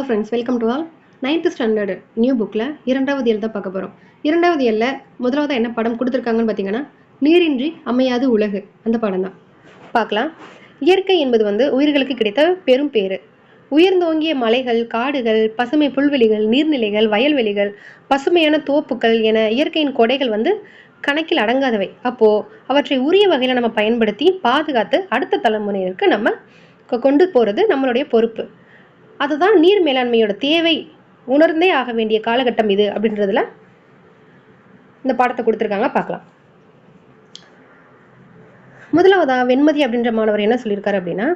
Hello friends, welcome to all. 9th standard new புக்கில் 2வது இயல் தான் பார்க்க போகிறோம். 2வது இயலில் முதலாவது என்ன படம் கொடுத்துருக்காங்கன்னு பார்த்தீங்கன்னா, நீரின்றி அமையாது உலகு, அந்த படம் தான் பார்க்கலாம். இயற்கை என்பது உயிர்களுக்கு கிடைத்த பெரும் பேறு. உயர்ந்தோங்கிய மலைகள், காடுகள், பசுமை புல்வெளிகள், நீர்நிலைகள், வயல்வெளிகள், பசுமையான தோப்புகள் என இயற்கையின் கொடைகள் கணக்கில் அடங்காதவை. அப்போது அவற்றை உரிய வகையில் நம்ம பயன்படுத்தி பாதுகாத்து அடுத்த தலைமுறையினருக்கு நம்ம கொண்டு போகிறது நம்மளுடைய பொறுப்பு. அதுதான் நீர் மேலாண்மையோட தேவை உணர்ந்தே ஆக வேண்டிய காலகட்டம் இது அப்படின்றதுல இந்த பாடத்தை கொடுத்துருக்காங்க, பார்க்கலாம். முதலாவதா வெண்மதி அப்படின்ற மாணவர் என்ன சொல்லியிருக்காரு அப்படின்னா,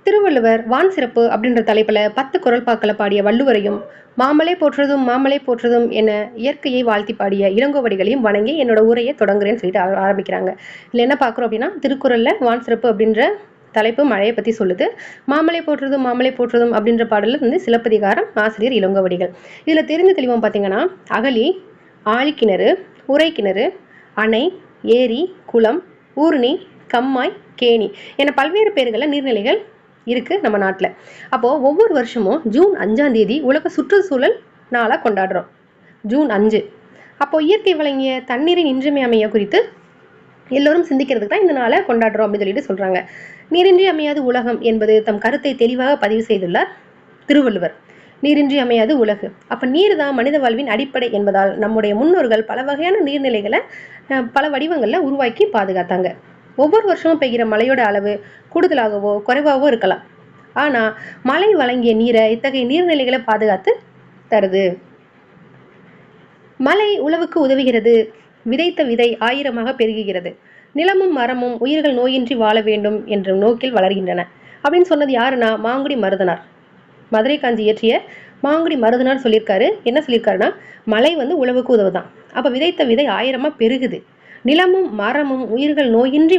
திருவள்ளுவர் வான் சிறப்பு அப்படின்ற தலைப்புல 10 குறள்பாக்களை பாடிய வள்ளுவரையும், மாமலை போற்றுதும் என இயற்கையை வாழ்த்தி பாடிய இளங்கோவடிகளையும் வணங்கி என்னோட உரையை தொடங்குறேன்னு சொல்லிட்டு ஆரம்பிக்கிறாங்க. இதுல என்ன பார்க்குறோம் அப்படின்னா, திருக்குறள்ல வான் சிறப்பு அப்படின்ற தலைப்பு மழையை பற்றி சொல்லுது. மாமலை போற்றுதும் அப்படின்ற பாடலில் சிலப்பதிகாரம், ஆசிரியர் இளங்கோவடிகள். இதில் தெரிஞ்ச தெளிவம் பார்த்தீங்கன்னா, அகழி, ஆழிக்கிணறு, உரைக்கிணறு, அணை, ஏரி, குளம், ஊருணி, கம்மாய், கேணி என பல்வேறு பேர்களில் நீர்நிலைகள் இருக்குது நம்ம நாட்டில். அப்போது ஒவ்வொரு வருஷமும் ஜூன் 5ஆம் தேதி உலக சுற்றுச்சூழல் நாளாக கொண்டாடுறோம். ஜூன் 5. அப்போது இயற்கை வழங்கிய தண்ணீரின் இன்றியமையாமை குறித்து எல்லோரும் சிந்திக்கிறதுக்கு தான் இந்த நாளை கொண்டாடுறோம் அப்படின்னு சொல்லிட்டு சொல்கிறாங்க. நீரின்றி அமையாது உலகம் என்பது தம் கருத்தை தெளிவாக பதிவு செய்துள்ளார் திருவள்ளுவர். நீரின்றி அமையாது உலகு. அப்போ நீர் தான் மனித வாழ்வின் அடிப்படை என்பதால் நம்முடைய முன்னோர்கள் பல வகையான நீர்நிலைகளை பல வடிவங்களில் உருவாக்கி பாதுகாத்தாங்க. ஒவ்வொரு வருஷமும் பெய்கிற மழையோட அளவு கூடுதலாகவோ குறைவாகவோ இருக்கலாம். ஆனால் மழை வழங்கிய நீரை இத்தகைய நீர்நிலைகளை பாதுகாத்து தருது. மழை உழவுக்கு உதவுகிறது. விதைத்த விதை 1000ஆக பெருகுகிறது. நிலமும் மரமும் உயிர்கள் நோயின்றி வாழ வேண்டும் என்ற நோக்கில் வளர்கின்றன அப்படின்னு சொன்னது யாருன்னா, மாங்குடி மருதனார். மதுரை காஞ்சி இயற்றிய மாங்குடி மருதனார் சொல்லியிருக்காரு. என்ன சொல்லியிருக்காருன்னா, மழை உழவுக்கு உதவுதான். அப்போ விதைத்த விதை 1000ஆக பெருகுது. நிலமும் மரமும் உயிர்கள் நோயின்றி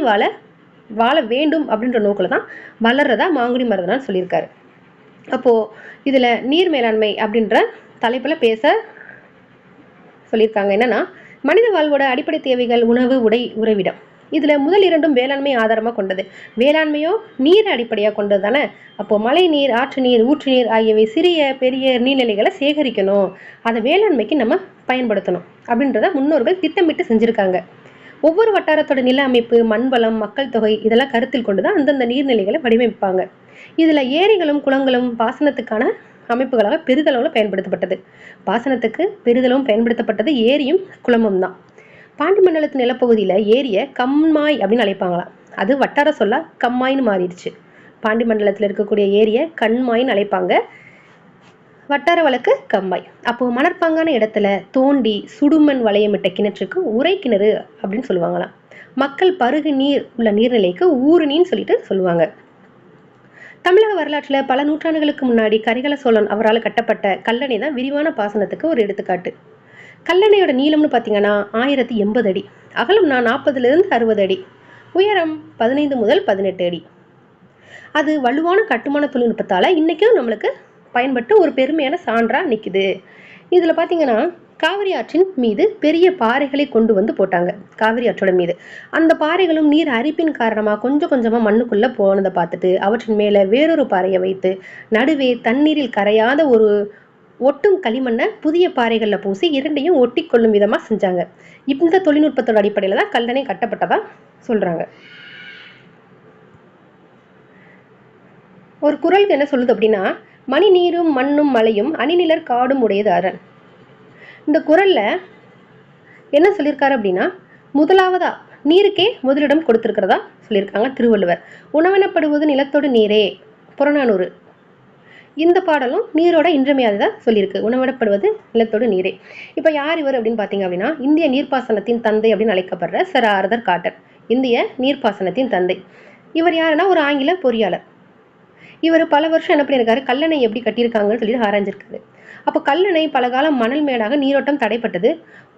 வாழ வேண்டும் அப்படின்ற நோக்கில் தான் வளர்றதா மாங்குடி மருதனார் சொல்லியிருக்காரு. அப்போது இதில் நீர் மேலாண்மை அப்படின்ற தலைப்பில் பேச சொல்லியிருக்காங்க. என்னன்னா, மனித வாழ்வோட அடிப்படை தேவைகள் உணவு, உடை, உறைவிடம். இதில் முதல் 2ம் வேளாண்மை ஆதாரமாக கொண்டது. வேளாண்மையோ நீரை அடிப்படையாக கொண்டது தானே. அப்போது மழை நீர், ஆற்று நீர், ஊற்று நீர் ஆகியவை சிறிய பெரிய நீர்நிலைகளை சேகரிக்கணும், அதை வேளாண்மைக்கு நம்ம பயன்படுத்தணும் அப்படின்றத முன்னோர்கள் திட்டமிட்டு செஞ்சுருக்காங்க. ஒவ்வொரு வட்டாரத்தோட நில அமைப்பு, மண்வளம், மக்கள் தொகை இதெல்லாம் கருத்தில் கொண்டு தான் அந்தந்த நீர்நிலைகளை வடிவமைப்பாங்க. இதில் ஏரிகளும் குளங்களும் பாசனத்துக்கான அமைப்புகளாக பெரிதளவில் பயன்படுத்தப்பட்டது. பாசனத்துக்கு பெரிதளவும் பயன்படுத்தப்பட்டது ஏரியும் குளமும் தான். பாண்டி மண்டலத்து நிலப்பகுதியில் ஏரியை கம்மாய் அப்படின்னு அழைப்பாங்களாம். அது வட்டார சொல்ல கம்மாயின்னு மாறிடுச்சு. பாண்டி மண்டலத்தில் இருக்கக்கூடிய ஏரியை கண்மாயின்னு அழைப்பாங்க, வட்டார வழக்கு கம்மாய். அப்போது மணற்பாங்கான இடத்துல தோண்டி சுடுமண் வளையமிட்ட கிணற்றுக்கு உரை கிணறு அப்படின்னு சொல்லுவாங்களாம். மக்கள் பருகு நீர் உள்ள நீர்நிலைக்கு ஊருணின்னு சொல்லிட்டு சொல்லுவாங்க. தமிழக வரலாற்றில் பல நூற்றாண்டுகளுக்கு முன்னாடி கரிகால சோழன் அவரால் கட்டப்பட்ட கல்லணை தான் விரிவான பாசனத்துக்கு ஒரு எடுத்துக்காட்டு. கல்லணையோட நீளம்னு பார்த்தீங்கன்னா 1080 அடி, அகலம்னா 40லிருந்து 60 அடி, உயரம் 15 முதல் 18 அடி. அது வலுவான கட்டுமான தொழில்நுட்பத்தால் இன்றைக்கும் நம்மளுக்கு பயன்பட்டு ஒரு பெருமையான சான்றாக நிற்குது. இதில் பார்த்தீங்கன்னா, காவிரி ஆற்றின் மீது பெரிய பாறைகளை கொண்டு வந்து போட்டாங்க. காவிரி ஆற்றோட மீது அந்த பாறைகளும் நீர் அரிப்பின் காரணமாக கொஞ்சம் கொஞ்சமாக மண்ணுக்குள்ளே போனதை பார்த்துட்டு அவற்றின் மேலே வேறொரு பாறையை வைத்து நடுவே தண்ணீரில் கரையாத ஒரு ஒட்டும் களிமண்ணை புதிய பாறைகளில் பூசி இரண்டையும் ஒட்டி கொள்ளும் விதமாக செஞ்சாங்க. இந்த தொழில்நுட்பத்தோட அடிப்படையில் தான் கல்லணை கட்டப்பட்டதா சொல்கிறாங்க. ஒரு குறளுக்கு என்ன சொல்லுது அப்படின்னா, மணி நீரும் மண்ணும் மலையும் அணிநிலர் காடும் உடையது அரண். இந்த குறள்ல என்ன சொல்லியிருக்காரு அப்படின்னா, முதலாவதா நீருக்கே முதலிடம் கொடுத்திருக்கிறதா சொல்லியிருக்காங்க திருவள்ளுவர். உணவெனப்படுவது நிலத்தோடு நீரே, புறநானூறு. இந்த பாடலும் நீரோட இன்றியமையாததா சொல்லியிருக்கு. உணவிடப்படுவது நிலத்தோடு நீரே. இப்போ யார் இவர் அப்படின்னு பார்த்தீங்க அப்படின்னா, இந்திய நீர்ப்பாசனத்தின் தந்தை அப்படின்னு அழைக்கப்படுற சர் ஆர்தர் காட்டன். இந்திய நீர்ப்பாசனத்தின் தந்தை. இவர் யாருன்னா ஒரு ஆங்கில பொறியாளர். இவர் பல வருஷம் என்ன பண்ணியிருக்காரு, கல்லணை எப்படி கட்டியிருக்காங்கன்னு சொல்லிட்டு ஆராய்ஞ்சிருக்காரு. அப்போ கல்லணை பல காலம் மணல் மேடாக நீரோட்டம் தடைப்பட்டது.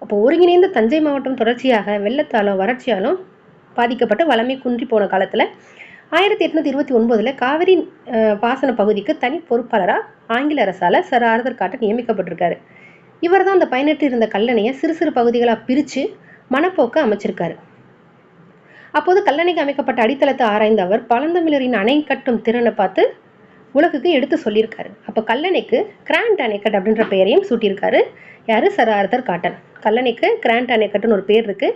அப்போ ஒருங்கிணைந்த தஞ்சை மாவட்டம் தொடர்ச்சியாக வெள்ளத்தாலும் வறட்சியாலும் பாதிக்கப்பட்டு வளமை குன்றி போன காலத்தில் 1829 காவிரி பாசன பகுதிக்கு தனி பொறுப்பாளராக ஆங்கில அரசால் சர் ஆர்தர் காட்டன் நியமிக்கப்பட்டிருக்காரு. இவர் தான் அந்த பயனற்று இருந்த கல்லணையை சிறு சிறு பகுதிகளாக பிரித்து மனப்போக்க அமைச்சிருக்காரு. அப்போது கல்லணைக்கு அமைக்கப்பட்ட அடித்தளத்தை ஆராய்ந்த அவர் பழந்தமிழரின் அணை கட்டும் திறனை பார்த்து உலகுக்கு எடுத்து சொல்லியிருக்காரு. அப்போ கல்லணைக்கு கிராண்ட் அணைக்கட் அப்படின்ற பெயரையும் சூட்டியிருக்காரு. யாரு? Sir Arthur Cotton. கல்லணைக்கு கிராண்ட் அணைக்கட்டுன்னு ஒரு பேர் இருக்கு.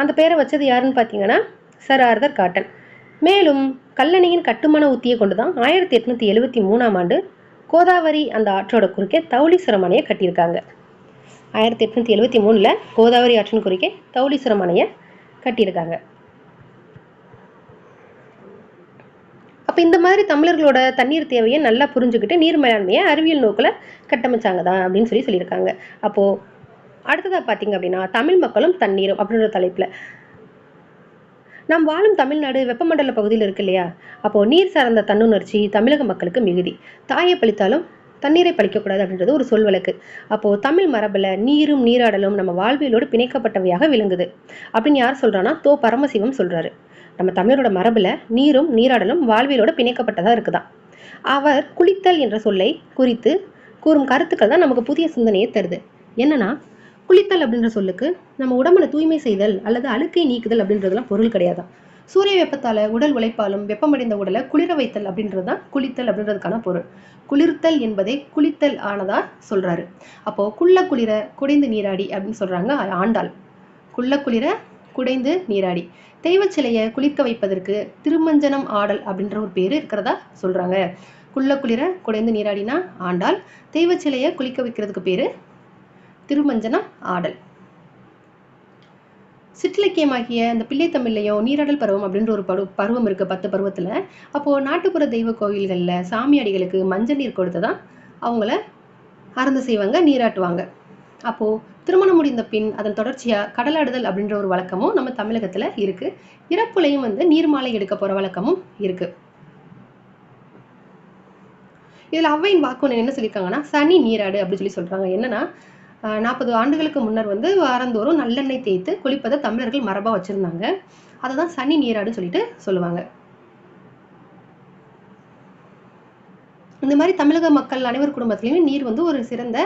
அந்த பேரை வச்சது யாருன்னு பார்த்தீங்கன்னா சர் ஆர்தர் காட்டன். மேலும் கல்லணையின் கட்டுமான உத்தியை கொண்டுதான் 1873ஆம் ஆண்டு கோதாவரி அந்த ஆற்றோட குறுக்கே தௌலீஸ்வரம் அணையை கட்டியிருக்காங்க. 1873 கோதாவரி ஆற்றின் குறுக்கே தௌலீஸ்வரம் அணையை கட்டியிருக்காங்க. அப்போ இந்த மாதிரி தமிழர்களோட தண்ணீர் தேவையை நல்லா புரிஞ்சுக்கிட்டு நீர் மேலாண்மையை அறிவியல் நோக்கில் கட்டமைச்சாங்க தான் அப்படின்னு சொல்லியிருக்காங்க. அப்போது அடுத்ததாக பார்த்தீங்க அப்படின்னா தமிழ் மக்களும் தண்ணீரும் அப்படின்ற தலைப்பில், நாம் வாழும் தமிழ்நாடு வெப்பமண்டல பகுதியில் இருக்கு இல்லையா, அப்போது நீர் சார்ந்த தன்னுணர்ச்சி தமிழக மக்களுக்கு மிகுதி. தாயை பழித்தாலும் தண்ணீரை பழிக்கக்கூடாது அப்படின்றது ஒரு சொல் வழக்கு. அப்போது தமிழ் மரபில் நீரும் நீராடலும் நம்ம வாழ்வியலோடு பிணைக்கப்பட்டவையாக விளங்குது அப்படின்னு யார் சொல்கிறான்னா தோ பரமசிவம் சொல்கிறாரு. நம்ம தமிழரோட மரபில் நீரும் நீராடலும் வாழ்வியலோட பிணைக்கப்பட்டதாக இருக்குதான். அவர் குளித்தல் என்ற சொல்லை குறித்து கூறும் கருத்துக்கள் தான் நமக்கு புதிய சிந்தனையை தருது. என்னன்னா, குளித்தல் அப்படின்ற சொல்லுக்கு நம்ம உடம்புல தூய்மை செய்தல் அல்லது அழுக்கை நீக்குதல் அப்படின்றதுலாம் பொருள் கிடையாது. சூரிய வெப்பத்தால உடல் உழைப்பாலும் வெப்பமடைந்த உடலை குளிர வைத்தல் அப்படின்றது தான் குளித்தல் அப்படின்றதுக்கான பொருள். குளிர்த்தல் என்பதை குளித்தல் ஆனதா சொல்றாரு. அப்போ குள்ள குளிர குடைந்து நீராடி அப்படின்னு சொல்றாங்க ஆண்டாள். குள்ள குளிர குடைந்து நீராடி. தெய்வ சிலையை குளிக்க வைப்பதற்கு திருமஞ்சனம் ஆடல் அப்படின்ற ஒரு பேரு இருக்கிறதா சொல்றாங்க. குள்ள குளிர குடைந்து நீராடினா ஆண்டாள், தெய்வ சிலையை குளிக்க வைக்கிறதுக்கு பேரு திருமஞ்சனம் ஆடல். சிற்றிலக்கியமாகிய இந்த பிள்ளை தமிழ்லையும் நீராடல் பருவம் அப்படின்ற ஒரு பருவம் இருக்கு 10 பருவத்துல. அப்போ நாட்டுப்புற தெய்வ கோவில்கள்ல சாமியாடிகளுக்கு மஞ்சள் நீர் கொடுத்துதான் அவங்கள அறந்து செய்வாங்க, நீராட்டுவாங்க. அப்போ திருமணம் முடிந்த பின் அதன் தொடர்ச்சியா கடலாடுதல் அப்படின்ற ஒரு வழக்கமும் நம்ம தமிழகத்துல இருக்கு. இறப்புலையும் நீர்மாலை எடுக்க போற வழக்கமும் இருக்கு. இதுல ஔவையின் வாக்கு என்ன சொல்லியிருக்காங்கன்னா சனி நீராடு அப்படின்னு சொல்றாங்க. என்னன்னா, 40 ஆண்டுகளுக்கு முன்னர் வாரந்தோறும் நல்லெண்ணெய் தேய்த்து குளிப்பதை தமிழர்கள் மரபா வச்சிருந்தாங்க. அததான் சனி நீராடுன்னு சொல்லிட்டு சொல்லுவாங்க. இந்த மாதிரி தமிழக மக்கள் அனைவர் குடும்பத்திலையும் நீர் ஒரு சிறந்த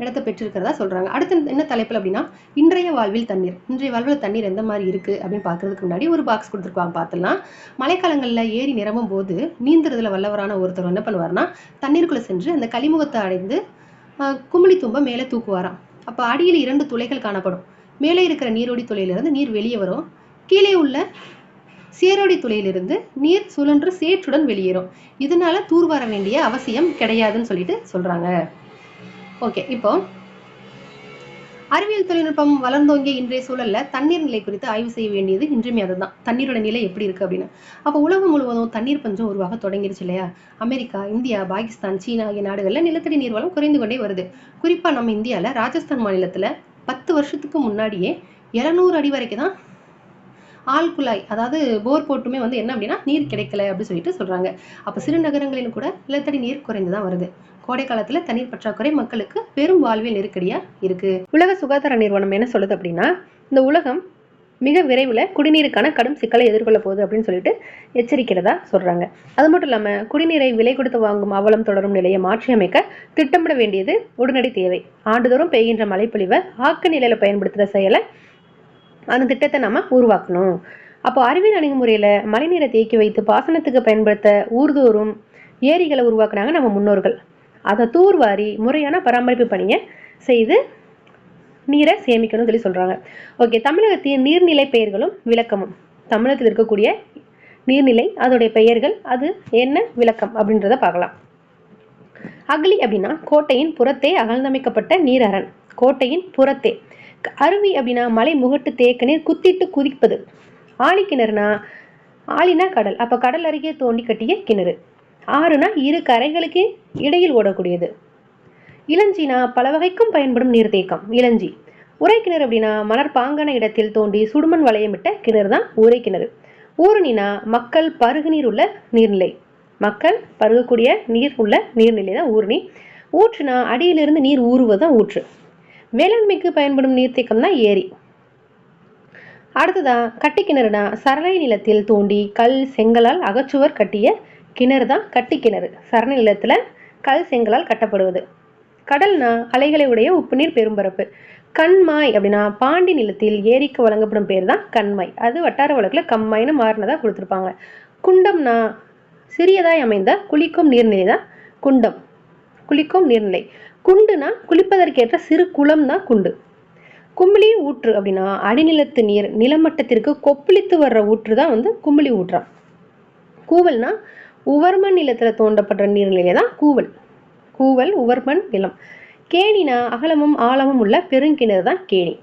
இடத்தை பெற்றிருக்கிறதா சொல்றாங்க. அடுத்து என்ன தலைப்புல அப்படின்னா, இன்றைய வாழ்வில் தண்ணீர். இன்றைய வாழ்வில் தண்ணீர் எந்த மாதிரி இருக்கு அப்படின்னு பாக்குறதுக்கு முன்னாடி ஒரு பாக்ஸ் கொடுத்துருப்பாங்க, பார்த்துலாம். மழைக்காலங்கள்ல ஏரி நிரம்பும் போது நீந்துறதுல வல்லவரான ஒருத்தர் என்ன பண்ணுவார்னா, தண்ணீருக்குள்ள சென்று அந்த கலிமுகத்தை அடைந்து குமிழி தும்ப மேலே தூக்குவாராம். அப்போ அடியில் 2 துளைகள் காணப்படும். மேலே இருக்கிற நீரோடி துளையிலிருந்து நீர் வெளியே வரும். கீழே உள்ள சேரோடி துளையிலிருந்து நீர் சுழன்று சேற்றுடன் வெளியேறும். இதனால தூர்வார வேண்டிய அவசியம் கிடையாதுன்னு சொல்லிட்டு சொல்றாங்க. ஓகே, இப்போ அறிவியல் தொழில்நுட்பம் வளர்ந்தோங்கிய இன்றைய சூழல்ல தண்ணீர் நிலை குறித்து ஆய்வு செய்ய வேண்டியது இன்றியமையாதது தான். தண்ணீரோட நிலை எப்படி இருக்கு அப்படின்னு. அப்போ உலகம் முழுவதும் தண்ணீர் பஞ்சம் உருவாக தொடங்கிருச்சு இல்லையா. அமெரிக்கா, இந்தியா, பாகிஸ்தான், சீனா ஆகிய நாடுகள்ல நிலத்தடி நீர்வளம் குறைந்து கொண்டே வருது. குறிப்பா நம்ம இந்தியால ராஜஸ்தான் மாநிலத்துல 10 வருஷத்துக்கு முன்னாடியே 700 அடி வரைக்கும் தான் ஆழ்குழாய், அதாவது போர் போட்டுமே என்ன அப்படின்னா நீர் கிடைக்கல அப்படின்னு சொல்லிட்டு சொல்றாங்க. அப்ப சிறு நகரங்களிலும் கூட நிலத்தடி நீர் குறைந்துதான் வருது. கோடை காலத்துல தண்ணீர் பற்றாக்குறை மக்களுக்கு பெரும் வாழ்வியல் நெருக்கடியா இருக்கு. உலக சுகாதார நிறுவனம் என்ன சொல்லுது அப்படின்னா, இந்த உலகம் மிக விரைவில் குடிநீருக்கான கடும் சிக்கலை எதிர்கொள்ள போகுது அப்படின்னு சொல்லிட்டு எச்சரிக்கிறதா சொல்றாங்க. அது மட்டும் இல்லாம குடிநீரை விலை கொடுத்து வாங்கும் அவலம் தொடரும் நிலையை மாற்றி அமைக்க திட்டமிட வேண்டியது உடனடி தேவை. ஆண்டுதோறும் பெய்கின்ற மழைப்பொழிவை ஆக்க நிலையில பயன்படுத்துற செயலை அந்த திட்டத்தை நம்ம உருவாக்கணும். அப்போ அறிவியல் அணுகுமுறையில மழைநீரை தேக்கி வைத்து பாசனத்துக்கு பயன்படுத்த ஊர்தோறும் ஏரிகளை உருவாக்குனாங்க நம்ம முன்னோர்கள். அதை தூர்வாரி முறையான பராமரிப்பு பணியை செய்து நீரை சேமிக்கணும்னு சொல்லி சொல்றாங்க. ஓகே, தமிழகத்தின் நீர்நிலை பெயர்களும் விளக்கமும். தமிழகத்தில் இருக்கக்கூடிய நீர்நிலை, அதோடைய பெயர்கள், அது என்ன விளக்கம் அப்படின்றத பார்க்கலாம். அகழி அப்படின்னா கோட்டையின் புறத்தே அகழ்ந்தமைக்கப்பட்ட நீர் அரண். கோட்டையின் புறத்தே. அருவி அப்படின்னா மலை முகட்டு தேக்க நீர் குத்திட்டு குதிப்பது. ஆழிக்கிணறுனா, ஆழினா கடல், அப்ப கடல் அருகே தோண்டி கட்டிய கிணறு. ஆறுனா 2 கரைகளுக்கு இடையில் ஓடக்கூடியது. இளஞ்சினா பல வகைக்கும் பயன்படும் நீர்த்தேக்கம் இளஞ்சி. உரை கிணறு அப்படின்னா மணற்பாங்கான இடத்தில் தோண்டி சுடுமண் வளையமிட்ட கிணறு தான் உரை கிணறு. ஊருணினா மக்கள் பருகு நீர் உள்ள நீர்நிலை. மக்கள் பருகக்கூடிய நீர் உள்ள நீர்நிலை தான் ஊருணி. ஊற்றுனா அடியிலிருந்து நீர் ஊறுவதுதான் ஊற்று. வேளாண்மைக்கு பயன்படும் நீர்த்தேக்கம் தான் ஏரி. அடுத்ததான் கட்டி கிணறுனா சரளை நிலத்தில் தோண்டி கல் செங்கலால் அகச்சுவர் கட்டிய கிணறு தான் கட்டி கிணறு. சரண நிலத்துல கல் செங்கலால் கட்டப்படுவது. கடல்னா அலைகளை உடைய உப்பு நீர் பெரும்பரப்பு. கண்மாய் அப்படின்னா பாண்டி நிலத்தில் ஏரிக்கு வழங்கப்படும் பேர் தான் கண்மாய். அது வட்டார வழக்கில் கம்மாய்னு மாறினதாக கொடுத்துருப்பாங்க. குண்டம்னா சிறியதாய் அமைந்த குளிக்கும் நீர்நிலை தான் குண்டம். குளிக்கும் நீர்நிலை. குண்டுனா குளிப்பதற்கேற்ற சிறு குளம் தான் குண்டு. குமிழி ஊற்று அப்படின்னா அடிநிலத்து நீர் நிலமட்டத்திற்கு கொப்பளித்து வர்ற ஊற்று தான் குமிழி ஊற்றாம். கூவல்னா உவர்மண் நிலத்துல தோண்டப்படுற நீர்நிலை தான் கூவல். கூவல் உவர்மண் நிலம். கேணினா அகலமும் ஆழமும் உள்ள பெருங்கிணறு தான் கேணி.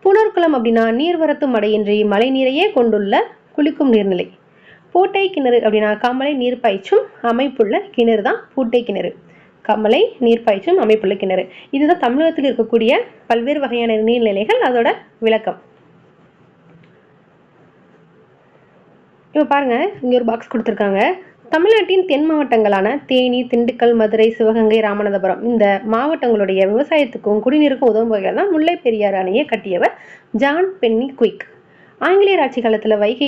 புனர்குளம் அப்படின்னா நீர்வரத்து மடையின்றி மழை நீரையே கொண்டுள்ள குளிக்கும் நீர்நிலை. பூட்டை கிணறு அப்படின்னா கமலை நீர் பாய்ச்சும் அமைப்புள்ள கிணறு தான் பூட்டை கிணறு. கமலை நீர் பாய்ச்சும் அமைப்புள்ள கிணறு. இதுதான் தமிழகத்தில் இருக்கக்கூடிய பல்வேறு வகையான நீர்நிலைகள், அதோட விளக்கம். இப்போ பாருங்க, இங்க ஒரு பாக்ஸ் கொடுத்துருக்காங்க. தமிழ்நாட்டின் தென் மாவட்டங்களான தேனி, திண்டுக்கல், மதுரை, சிவகங்கை, ராமநாதபுரம் இந்த மாவட்டங்களுடைய விவசாயத்துக்கும் குடிநீருக்கும் உதவும் வகையில் தான் முல்லை பெரியாறு அணையை கட்டியவர் ஜான் பென்னி குயிக். ஆங்கிலேயர் ஆட்சி காலத்தில் வைகை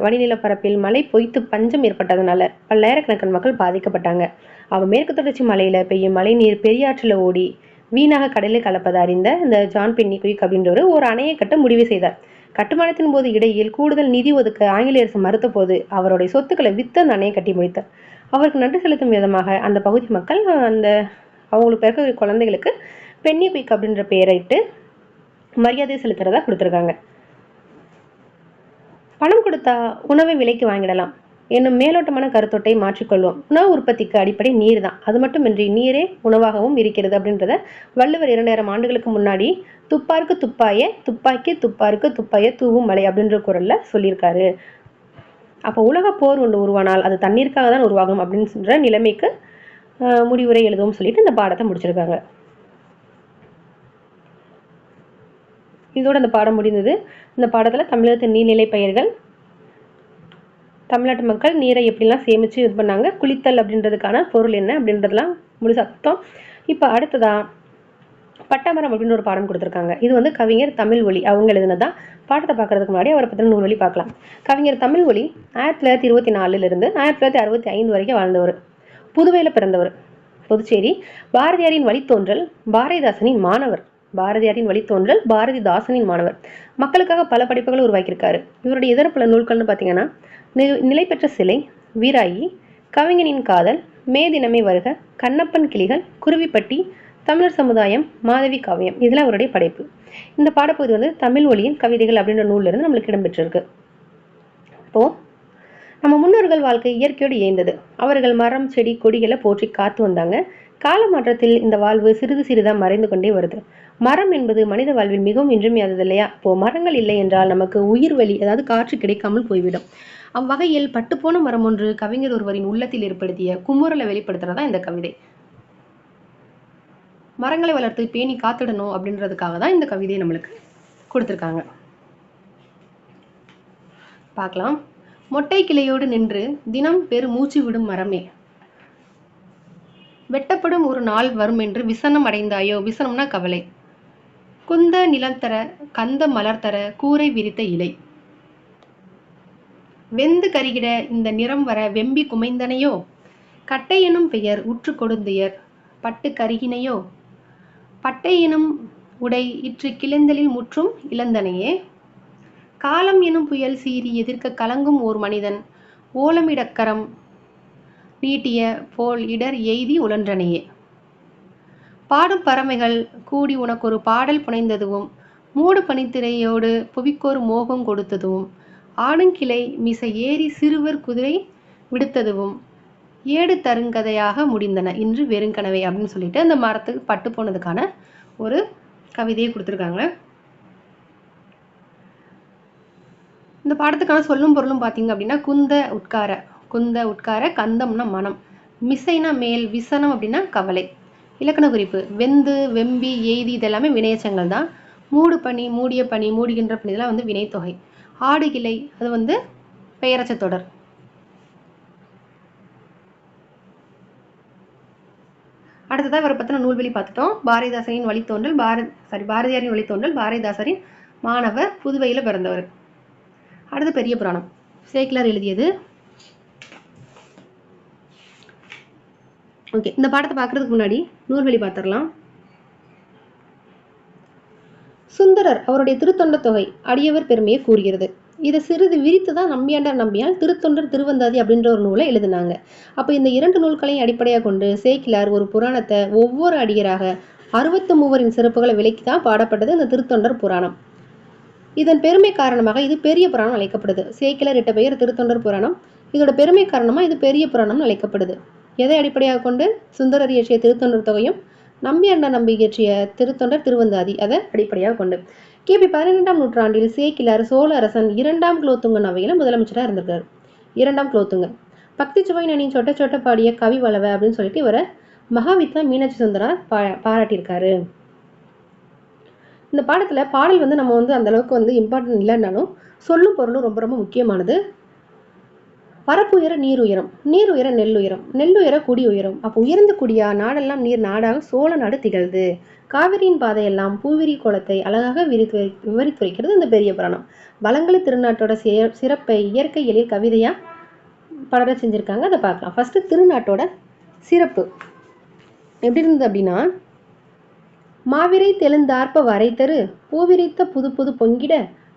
வடிநில பரப்பில் மழை பொய்த்து பஞ்சம் ஏற்பட்டதுனால பல்லாயிரக்கணக்கான மக்கள் பாதிக்கப்பட்டாங்க. அவன் மேற்கு தொடர்ச்சி மலையில பெய்யும் மழை நீர் பெரியாற்றில் ஓடி வீணாக கடலில் கலப்பதை அறிந்த இந்த ஜான் பென்னி குயிக் அப்படின்றவர் ஒரு அணையை கட்ட முடிவு செய்தார். கட்டுமானத்தின் போது இடையில் கூடுதல் நிதி ஒதுக்க ஆங்கிலேயர் அரசு மறுத்த போது அவருடைய சொத்துக்களை வித்து அந்த அணையை கட்டி முடித்தார். அவருக்கு நன்றி செலுத்தும் விதமாக அந்த பகுதி மக்கள் அவங்களுக்கு பிறகு குழந்தைகளுக்கு பென்னி குயிக் அப்படின்ற பெயரை இட்டு மரியாதை செலுத்துறதா கொடுத்துருக்காங்க. பணம் கொடுத்தா உணவை விலைக்கு வாங்கிடலாம் என்னும் மேலோட்டமான கருத்தொட்டை மாற்றிக்கொள்வோம். உணவு உற்பத்திக்கு அடிப்படை நீர் தான். அது மட்டுமின்றி நீரே உணவாகவும் இருக்கிறது அப்படின்றத வள்ளுவர் 2000 ஆண்டுகளுக்கு முன்னாடி துப்பாருக்கு துப்பாய துப்பாக்கி துப்பாருக்கு துப்பாய தூவும் மலை அப்படின்ற குரல்ல சொல்லியிருக்காரு. அப்போ உலக போர் ஒன்று உருவானால் அது தண்ணீருக்காக தான் உருவாகும் அப்படின்ற நிலைமைக்கு முடிவுரை எழுதுவோம் சொல்லிட்டு இந்த பாடத்தை முடிச்சிருக்காங்க. இதோட இந்த பாடம் முடிந்தது. இந்த பாடத்தில் தமிழகத்தின் நீர்நிலை பெயர்கள், தமிழ்நாட்டு மக்கள் நீரை எப்படிலாம் சேமித்து இது பண்ணாங்க, குளித்தல் அப்படின்றதுக்கான பொருள் என்ன அப்படின்றதுலாம் முடிச்சோம். இப்போ அடுத்ததா பட்டமரம் அப்படின்னு ஒரு பாடம் கொடுத்துருக்காங்க. இது கவிஞர் தமிழ்வழி அவங்க எழுதினதான். பாடத்தை பார்க்கறதுக்கு முன்னாடி அவரை பற்றின நூல்வழி பார்க்கலாம். கவிஞர் தமிழ்வழி 1924 1965 வரைக்கும் வாழ்ந்தவர். புதுவையில் பிறந்தவர். புதுச்சேரி. பாரதியாரின் வழித்தோன்றல், பாரதிதாசனின் மாணவர். பாரதியாரின் வழித்தோன்றல், பாரதிதாசனின் மாணவர். மக்களுக்காக பல படைப்புகளை உருவாக்கியிருக்காரு. இவருடைய இதர பல நூல்கள்னு பார்த்தீங்கன்னா நிலை பெற்ற சிலை, வீராயி, கவிஞனின் காதல், மே தினமே வருக, கண்ணப்பன் கிளிகள், குருவிப்பட்டி, தமிழர் சமுதாயம், மாதவி காவியம், இதெல்லாம் அவருடைய படைப்பு. இந்த பாடப்பகுதி தமிழ் ஒளியின் கவிதைகள் அப்படின்ற நூல்ல இருந்து நம்மளுக்கு இடம்பெற்றிருக்கு. இப்போ நம்ம முன்னோர்கள் வாழ்க்கை இயற்கையோடு இயந்தது. அவர்கள் மரம், செடி, கொடிகளை போற்றி காத்து வந்தாங்க. கால மாற்றத்தில் இந்த வாழ்வு சிறிது சிறிதாக மறைந்து கொண்டே வருது. மரம் என்பது மனித வாழ்வில் மிகவும் இன்றியமையாதது இல்லையா? இப்போ மரங்கள் இல்லை என்றால் நமக்கு உயிர் வழி, அதாவது காற்று கிடைக்காமல் போய்விடும். அவ்வகையில் பட்டுப்போன மரம் ஒன்று கவிஞர் ஒருவரின் உள்ளத்தில் ஏற்படுத்திய குமுறலை வெளிப்படுத்துறதா இந்த கவிதை. மரங்களை வளர்த்து பேணி காத்திடணும் அப்படின்றதுக்காக தான் இந்த கவிதையை நம்மளுக்கு கொடுத்துருக்காங்க. பார்க்கலாம். மொட்டை கிளையோடு நின்று தினம் பெரு மூச்சு விடும் மரமே, வெட்டப்படும் ஒரு நாள் வரும் என்று விசனம் அடைந்தாயோ? விசனம்னா கவலை. குந்த நிலம் தர கந்த மலர் தர கூரை விரித்த இலை, வெந்து கருகிட இந்த நிறம் வர வெம்பி குமைந்தனையோ? கட்டை எனும் பெயர் உற்று கொடுந்தையர் பட்டு கருகினையோ? பட்டை எனும் உடை இற்று கிளந்தலில் முற்றும் இழந்தனையே? காலம் எனும் புயல் சீறி எதிர்க்க கலங்கும் ஓர் மனிதன் ஓலமிடக்கரம் நீட்டிய போல் இடர் எய்தி உழன்றனையே? பாடும் பறவைகள் கூடி உனக்கொரு பாடல் புனைந்ததுவும், மூடு பனித்திரையோடு புவிக்கொரு மோகம் கொடுத்ததும், ஆடுங்கிளை மிசை ஏறி சிறுவர் குதிரை விடுத்ததுவும் ஏடு தருங்கதையாக முடிந்தன இன்று வெறுங்கனவை அப்படின்னு சொல்லிட்டு அந்த மரத்துக்கு பட்டு போனதுக்கான ஒரு கவிதையை கொடுத்துருக்காங்க. இந்த பாடத்துக்கான சொல்லும் பொருளும் பார்த்தீங்க அப்படின்னா குந்த உட்கார, குந்த உட்கார, கந்தம்னா மனம், மிசைனா மேல், விசனம் அப்படின்னா கவலை. இலக்கண குறிப்பு: வெந்து, வெம்பி, எய்தி இதெல்லாமே வினையச்சங்கள் தான். மூடு பனி, மூடிய பனி, மூடுகின்ற பனி இதெல்லாம் வினைத்தொகை. ஆடுகிளை அது பெயரச்ச தொடர். அடுத்ததான் இவரை பற்றின நூல்வெளி பார்த்துட்டோம். பாரதிதாசனின் வழித்தோன்றல், பாரதியாரின் வழித்தோன்றல், பாரதிதாசரின் மாணவர், புதுவையில் பிறந்தவர். அடுத்து பெரிய புராணம், சேக்கிலார் எழுதியது. ஓகே, இந்த பாடத்தை பார்க்கறதுக்கு முன்னாடி நூல்வழி பார்த்துடலாம். சுந்தரர் அவருடைய திருத்தொண்ட தொகை அடியவர் பெருமையை கூறுகிறது. இதை சிறிது விரித்து தான் நம்பியாண்டார் நம்பியால் திருத்தொண்டர் திருவந்தாதி அப்படின்ற ஒரு நூலை எழுதினாங்க. அப்போ இந்த 2 நூல்களையும் அடிப்படையாக கொண்டு சேக்கிலார் ஒரு புராணத்தை ஒவ்வொரு அடியராக 63 சிறப்புகளை விலக்கி தான் பாடப்பட்டது இந்த திருத்தொண்டர் புராணம். இதன் பெருமை காரணமாக இது பெரிய புராணம் அழைக்கப்படுது. சேக்கிலார் இட்ட பெயர் திருத்தொண்டர் புராணம். இதோட பெருமை காரணமாக இது பெரிய புராணம் அழைக்கப்படுது. எதை அடிப்படையாக கொண்டு? சுந்தரர் இயற்றிய திருத்தொண்டர் தொகையும் நம்பியாண்டார் நம்பி இயற்றிய திருத்தொண்டர் திருவந்தாதி அதை அடிப்படையாக கொண்டு. கிபி 12ஆம் நூற்றாண்டில் சேக்கிலார் சோழ அரசன் 2ஆம் குலோத்துங்கன் அவையில் முதலமைச்சராக இருந்திருக்காரு. 2ஆம் குலோத்துங்கன் பக்தி சுவை நனி சொட்ட சொட்ட பாடிய கவி வளவ அப்படின்னு சொல்லிட்டு இவரை மகாவித்வா மீனாட்சி சுந்தரார் பாராட்டியிருக்காரு. இந்த பாடத்தில் பாடல் நம்ம அந்த அளவுக்கு இம்பார்ட்டன்ட் இல்லைன்னாலும் சொல்லும் பொருளும் ரொம்ப ரொம்ப முக்கியமானது. பரப்புயர நீர் உயரம், நீர் உயர நெல் உயரம், நெல் உயர குடி உயரம். அப்போ உயர்ந்த குடியா நாடெல்லாம் நீர் நாடாக சோழ நாடு திகழ்து. காவிரியின் பாதையெல்லாம் பூவிரி கோலத்தை அழகாக விவரித்துரைக்கிறது இந்த பெரிய புராணம். வளங்கள திருநாட்டோட சிறப்பை இயற்கை எழில் கவிதையா படர செஞ்சிருக்காங்க. அதை பார்க்கலாம். ஃபர்ஸ்ட் திருநாட்டோட சிறப்பு எப்படி இருந்தது அப்படின்னா, மாவிரை தெலுந்தார்ப்ப வரைத்தரு பூவிரித்த புது புது பொங்கிட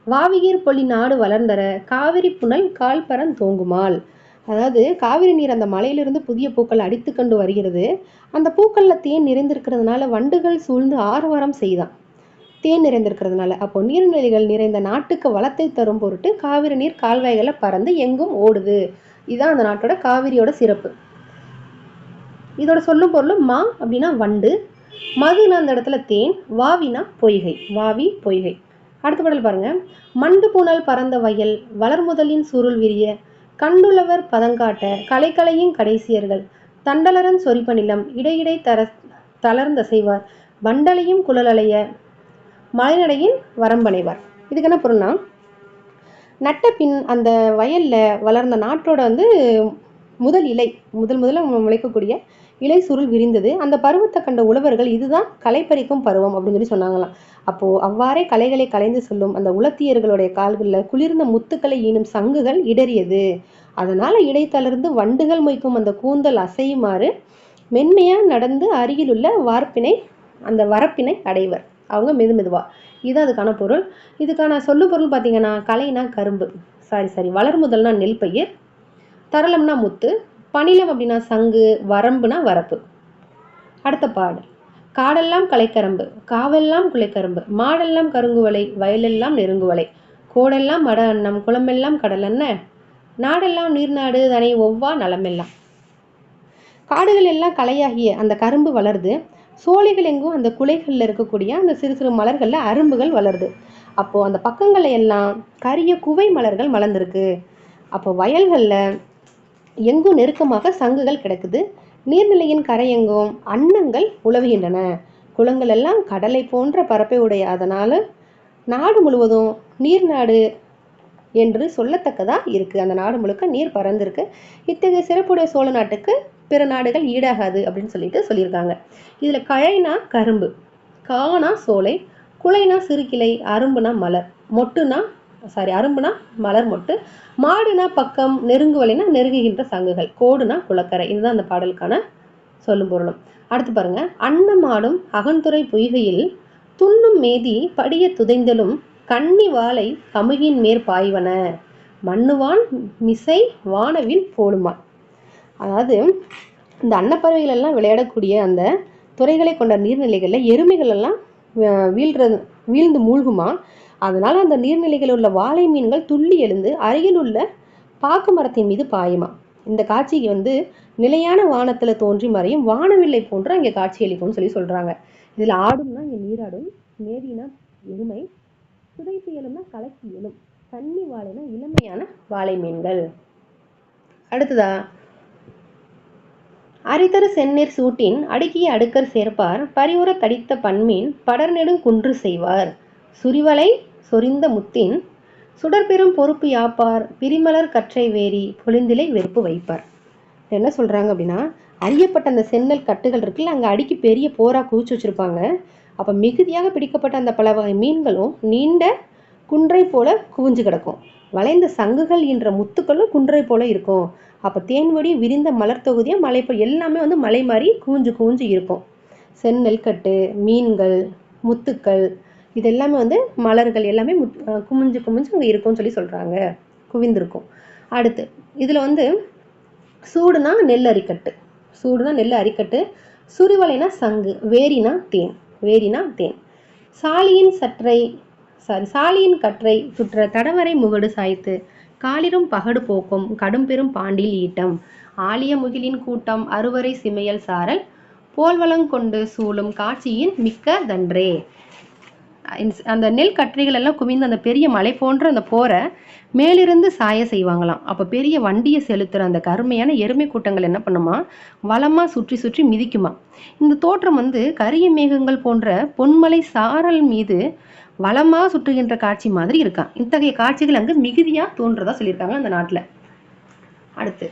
வாவிகீர் பொலி நாடு வளர்ந்தர காவிரி புனல் கால்பரன் தோங்குமால். அதாவது காவிரி நீர் அந்த மலையிலிருந்து புதிய பூக்கள் அடித்து கொண்டு வருகிறது. அந்த பூக்கள்ல தேன் நிறைந்திருக்கிறதுனால வண்டுகள் சூழ்ந்து ஆரவாரம் செய்தான். தேன் நிறைந்திருக்கிறதுனால அப்போ நீர்நிலைகள் நிறைந்த நாட்டுக்கு வளத்தை தரும் பொருட்டு காவிரி நீர் கால்வாய்களை பறந்து எங்கும் ஓடுது. இதுதான் அந்த நாட்டோட காவிரியோட சிறப்பு. இதோட சொல்லும் பொருளும் மா அப்படின்னா வண்டு, மதுனா அந்த இடத்துல தேன், வாவினா பொய்கை, வாவி பொய்கை. அடுத்த பாடல் பாருங்க. மண்டு புனல் பறந்த வயல் வளர்முதலின் சுருள் விரிய கண்டுளவர் பதங்காட்ட கலைக்கலையின் கடைசியர்கள் தண்டலரன் சொரிப்ப நிலம் இடையிடை தளர்ந்த செய்வார் வண்டலையும் குழலலைய மலைநடையின் வரம்பனைவார். இதுக்கு என்ன பொருள்னா, நட்ட பின் அந்த வயல்ல வளர்ந்த நாட்டோட முதல் இலை முதல்ல முளைக்கக்கூடிய இலை சுருள் விரிந்தது. அந்த பருவத்தை கண்ட உழவர்கள் இதுதான் களை பறிக்கும் பருவம் அப்படின்னு சொல்லி சொன்னாங்களாம். அப்போ அவ்வாறே கலைகளை கலைந்து சொல்லும் அந்த உலத்தியர்களுடைய கால்களில் குளிர்ந்த முத்துக்களை ஈனும் சங்குகள் இடறியது. அதனால இடைத்தளர்ந்து வண்டுகள் மொய்க்கும் அந்த கூந்தல் அசையுமாறு மென்மையா நடந்து அருகில் உள்ள அந்த வரப்பினை அடைவர். அவங்க மெதுவா. இதுதான் அதுக்கான பொருள். இதுக்கான சொல்லு பொருள் பார்த்தீங்கன்னா, கலைனா கரும்பு, வளர்முதல்னா நெல் பயிர், தரளம்னா முத்து, பணிலம் அப்படின்னா சங்கு, வரம்புனா வரப்பு. அடுத்த பாடல். காடெல்லாம் கலைக்கரம்பு காவெல்லாம் குலைக்கரம்பு மாடெல்லாம் கருங்குவலை வயலெல்லாம் நெருங்குவலை கோடெல்லாம் மட அன்னம் குளமெல்லாம் கடல் அன்ன நாடெல்லாம் நீர்நாடு தனை ஒவ்வா நலமெல்லாம். காடுகள் எல்லாம் கலையாகிய அந்த கரும்பு வளருது. சோலைகள் எங்கும் அந்த குலைகளில் இருக்கக்கூடிய அந்த சிறு சிறு மலர்களில் அரும்புகள் வளருது. அப்போ அந்த பக்கங்களை எல்லாம் கரிய குவை மலர்கள் மலர்ந்துருக்கு. அப்போ வயல்களில் எங்கும் நெருக்கமாக சங்குகள் கிடக்குது. நீர்நிலையின் கரையெங்கும் அன்னங்கள் உலவுகின்றன. குளங்கள் எல்லாம் கடலை போன்ற பரப்பை உடைய. அதனால நாடு முழுவதும் நீர்நாடு என்று சொல்லத்தக்கதா இருக்கு. அந்த நாடு முழுக்க நீர் பறந்திருக்கு. இத்தகைய சிறப்புடைய சோழ நாட்டுக்கு பிற நாடுகள் ஈடாகாது அப்படின்னு சொல்லியிருக்காங்க. இதுல கழைனா கரும்பு, கானா சோலை, குலைனா சிறுகிளை, அரும்புனா மலர், அரும்புனா மலர் மொட்டு, மாடுனா பக்கம், நெருங்குவலைனா நெருங்குகின்ற சங்குகள், கோடுனா குளக்கரை. இதுதான் அந்த பாடலுக்கான சொல்லும் பொருளும். அடுத்து பாருங்க. அன்னமாடும் அகன்துறை பொய்கையில் துண்ணும் மேதி படிய துதைந்தலும் கன்னி வாழை கமுகின் மேற் பாய்வன மண்ணுவான் மிசை வானவில் போடுமா. அதாவது இந்த அன்னப்பறவைகள் எல்லாம் விளையாடக்கூடிய அந்த துறைகளை கொண்ட நீர்நிலைகளில் எருமைகள் எல்லாம் வீழ்ந்து மூழ்குமா. அதனால அந்த நீர்நிலைகளில் உள்ள வாழை மீன்கள் துள்ளி எழுந்து அருகில் உள்ள பாக்கு மரத்தின் மீது பாயுமா. இந்த காட்சிக்கு நிலையான வானத்துல தோன்றி மறையும் வானவில்லை போன்று அங்கே காட்சி அளிக்கும்னு சொல்றாங்க. இதுல ஆடும்னா இங்க நீராடும், மேதினா எருமை, சுதைத்து எழும்னா கலக்கி எழும், கன்னி வாழைனா இளமையான வாழை மீன்கள். அடுத்ததா, அரிதரு செந்நீர் சூட்டின் அடுக்கிய அடுக்கர் சேர்ப்பார் பரிவுற தடித்த பன்மீன் படர் நெடுங் குன்று செய்வார் சுரிவலை சொரிந்த முத்தின் சுடற்பெரும் பொறுப்பு யாப்பார் பிரிமலர் கற்றை வேரி பொழிந்திலை வெறுப்பு வைப்பார். என்ன சொல்றாங்க அப்படின்னா, அறியப்பட்ட அந்த செந்நெல் கட்டுகள் இருக்குல்ல, அங்கே அடுக்கி பெரிய போரா குவிச்சு வச்சிருப்பாங்க. அப்போ மிகுதியாக பிடிக்கப்பட்ட அந்த பல வகை மீன்களும் நீண்ட குன்றை போல குவிஞ்சு கிடக்கும். வளைந்த சங்குகள் என்ற முத்துக்களும் குன்றை போல இருக்கும். அப்போ தேன்வடி விரிந்த மலர் தொகுதியாக மலை எல்லாமே வந்து மலை மாதிரி கூஞ்சு கூஞ்சு இருக்கும். செந்நெல்கட்டு, மீன்கள், முத்துக்கள் இது எல்லாமே வந்து மலர்கள் எல்லாமே குமிஞ்சு குமிஞ்சு அங்கே இருக்கும்னு சொல்லி சொல்கிறாங்க, குவிந்திருக்கும். அடுத்து இதில் வந்து சூடுனா நெல் அரிக்கட்டு, சூடுனா நெல் அரிக்கட்டு, சுரிவலைனா சங்கு, வேரினா தேன், வேரினா தேன். சாலியின் கற்றை சுற்ற தடவரை முகடு சாய்த்து காலிரும் பகடு போக்கும் கடும் பெரும் பாண்டில் ஈட்டம் ஆலிய முகிலின் கூட்டம் அறுவரை சிமையல் சாரல் போல்வளங்கொண்டு சூழும் காட்சியின் மிக்க தன்றே. அந்த நெல் கற்றைகள் எல்லாம் குவிந்து அந்த பெரிய மலை போன்ற அந்த போரை மேலிருந்து சாய செய்வாங்களாம். அப்போ பெரிய வண்டியை செலுத்துகிற அந்த கருமையான எருமை கூட்டங்கள் என்ன பண்ணுமா, வளமாக சுற்றி சுற்றி மிதிக்குமா. இந்த தோற்றம் வந்து கரிய மேகங்கள் போன்ற பொன்மலை சாரல் மீது வளமாக சுற்றுகின்ற காட்சி மாதிரி இருக்கான். இத்தகைய காட்சிகள் அங்கு மிகுதியாக தோன்றதா சொல்லியிருக்காங்க அந்த நாட்டில். அடுத்து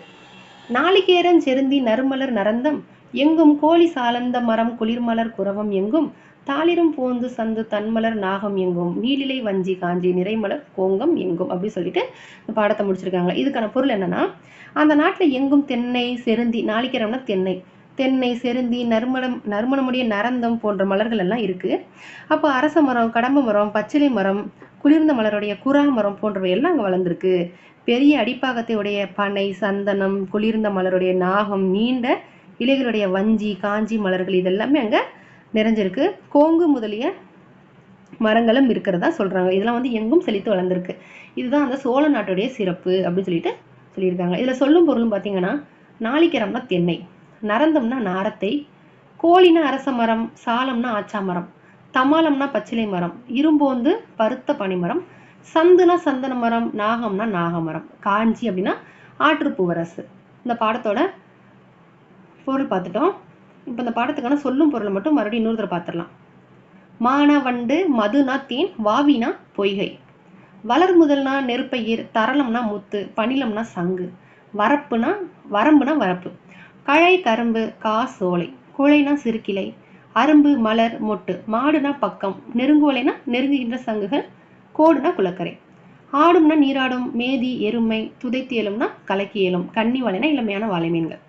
நாளிகேரன் செருந்தி நறுமலர் நரந்தம் எங்கும் கோழி சாலந்த மரம் குளிர்மலர் குரவம் எங்கும் தாளிரும் போந்து சந்து தன்மலர் நாகம் எங்கும் நீலிலை வஞ்சி காஞ்சி நிறைமலர் கோங்கம் எங்கும் அப்படி சொல்லிட்டு இந்த பாடத்தை முடிச்சிருக்காங்க. இதுக்கான பொருள் என்னன்னா, அந்த நாட்டில் எங்கும் தென்னை செருந்தி, நாளிகேரம்னா தென்னை, தென்னை செருந்தி நறுமணமுடைய நரந்தம் போன்ற மலர்கள் எல்லாம் இருக்கு. அப்போ அரச மரம், கடம்ப மரம், பச்சிலை மரம், குளிர்ந்த மலருடைய குறா மரம் போன்றவை எல்லாம் அங்கே வளர்ந்துருக்கு. பெரிய அடிப்பாகத்தை உடைய பனை, சந்தனம், குளிர்ந்த மலருடைய நாகம், நீண்ட இலைகளுடைய வஞ்சி காஞ்சி மலர்கள் இதெல்லாமே அங்கே நிறைஞ்சிருக்கு. கோங்கு முதலிய மரங்களும் இருக்கிறதா சொல்றாங்க. இதெல்லாம் வந்து எங்கும் செழித்து வளர்ந்துருக்கு. இதுதான் அந்த சோழ நாட்டுடைய சிறப்பு அப்படின்னு சொல்லிட்டு சொல்லியிருக்காங்க. இதுல சொல்லும் பொருளும் பார்த்தீங்கன்னா, நாளிகேரம்னா தென்னை, நரந்தம்னா நாரத்தை, கோழினா அரச மரம், சாலம்னா ஆச்சா மரம், தமாலம்னா பச்சிலை மரம், இரும்போந்து பருத்த பனிமரம், சந்துனா சந்தன மரம், நாகம்னா நாகமரம், காஞ்சி அப்படின்னா ஆற்றுப்பூவரசு. இந்த பாடத்தோட பொருள் பார்த்துட்டோம். இப்போ இந்த பாடத்துக்கான சொல்லும் பொருளை மட்டும் மறுபடியும் இன்னொரு தடவை பார்த்துடலாம். மானா வண்டு, மதுனா தேன், வாவினா பொய்கை, வளர் முதல்னா நெருப்பயிர், தரளம்னா முத்து, பணிலம்னா சங்கு, வரம்புனா வரப்பு, கழை கரும்பு, காசோலை, குழைனா சிறுக்கிளை, அரும்பு மலர் மொட்டு, மாடுனா பக்கம், நெருங்குவலைனா நெருங்குகின்ற சங்குகள், கோடுனா குளக்கரை, ஆடும்னா நீராடும், மேதி எருமை, துதைத்தியலும்னா கலக்கியலும், கன்னி வலைனா இளமையான வாழை மீன்கள்,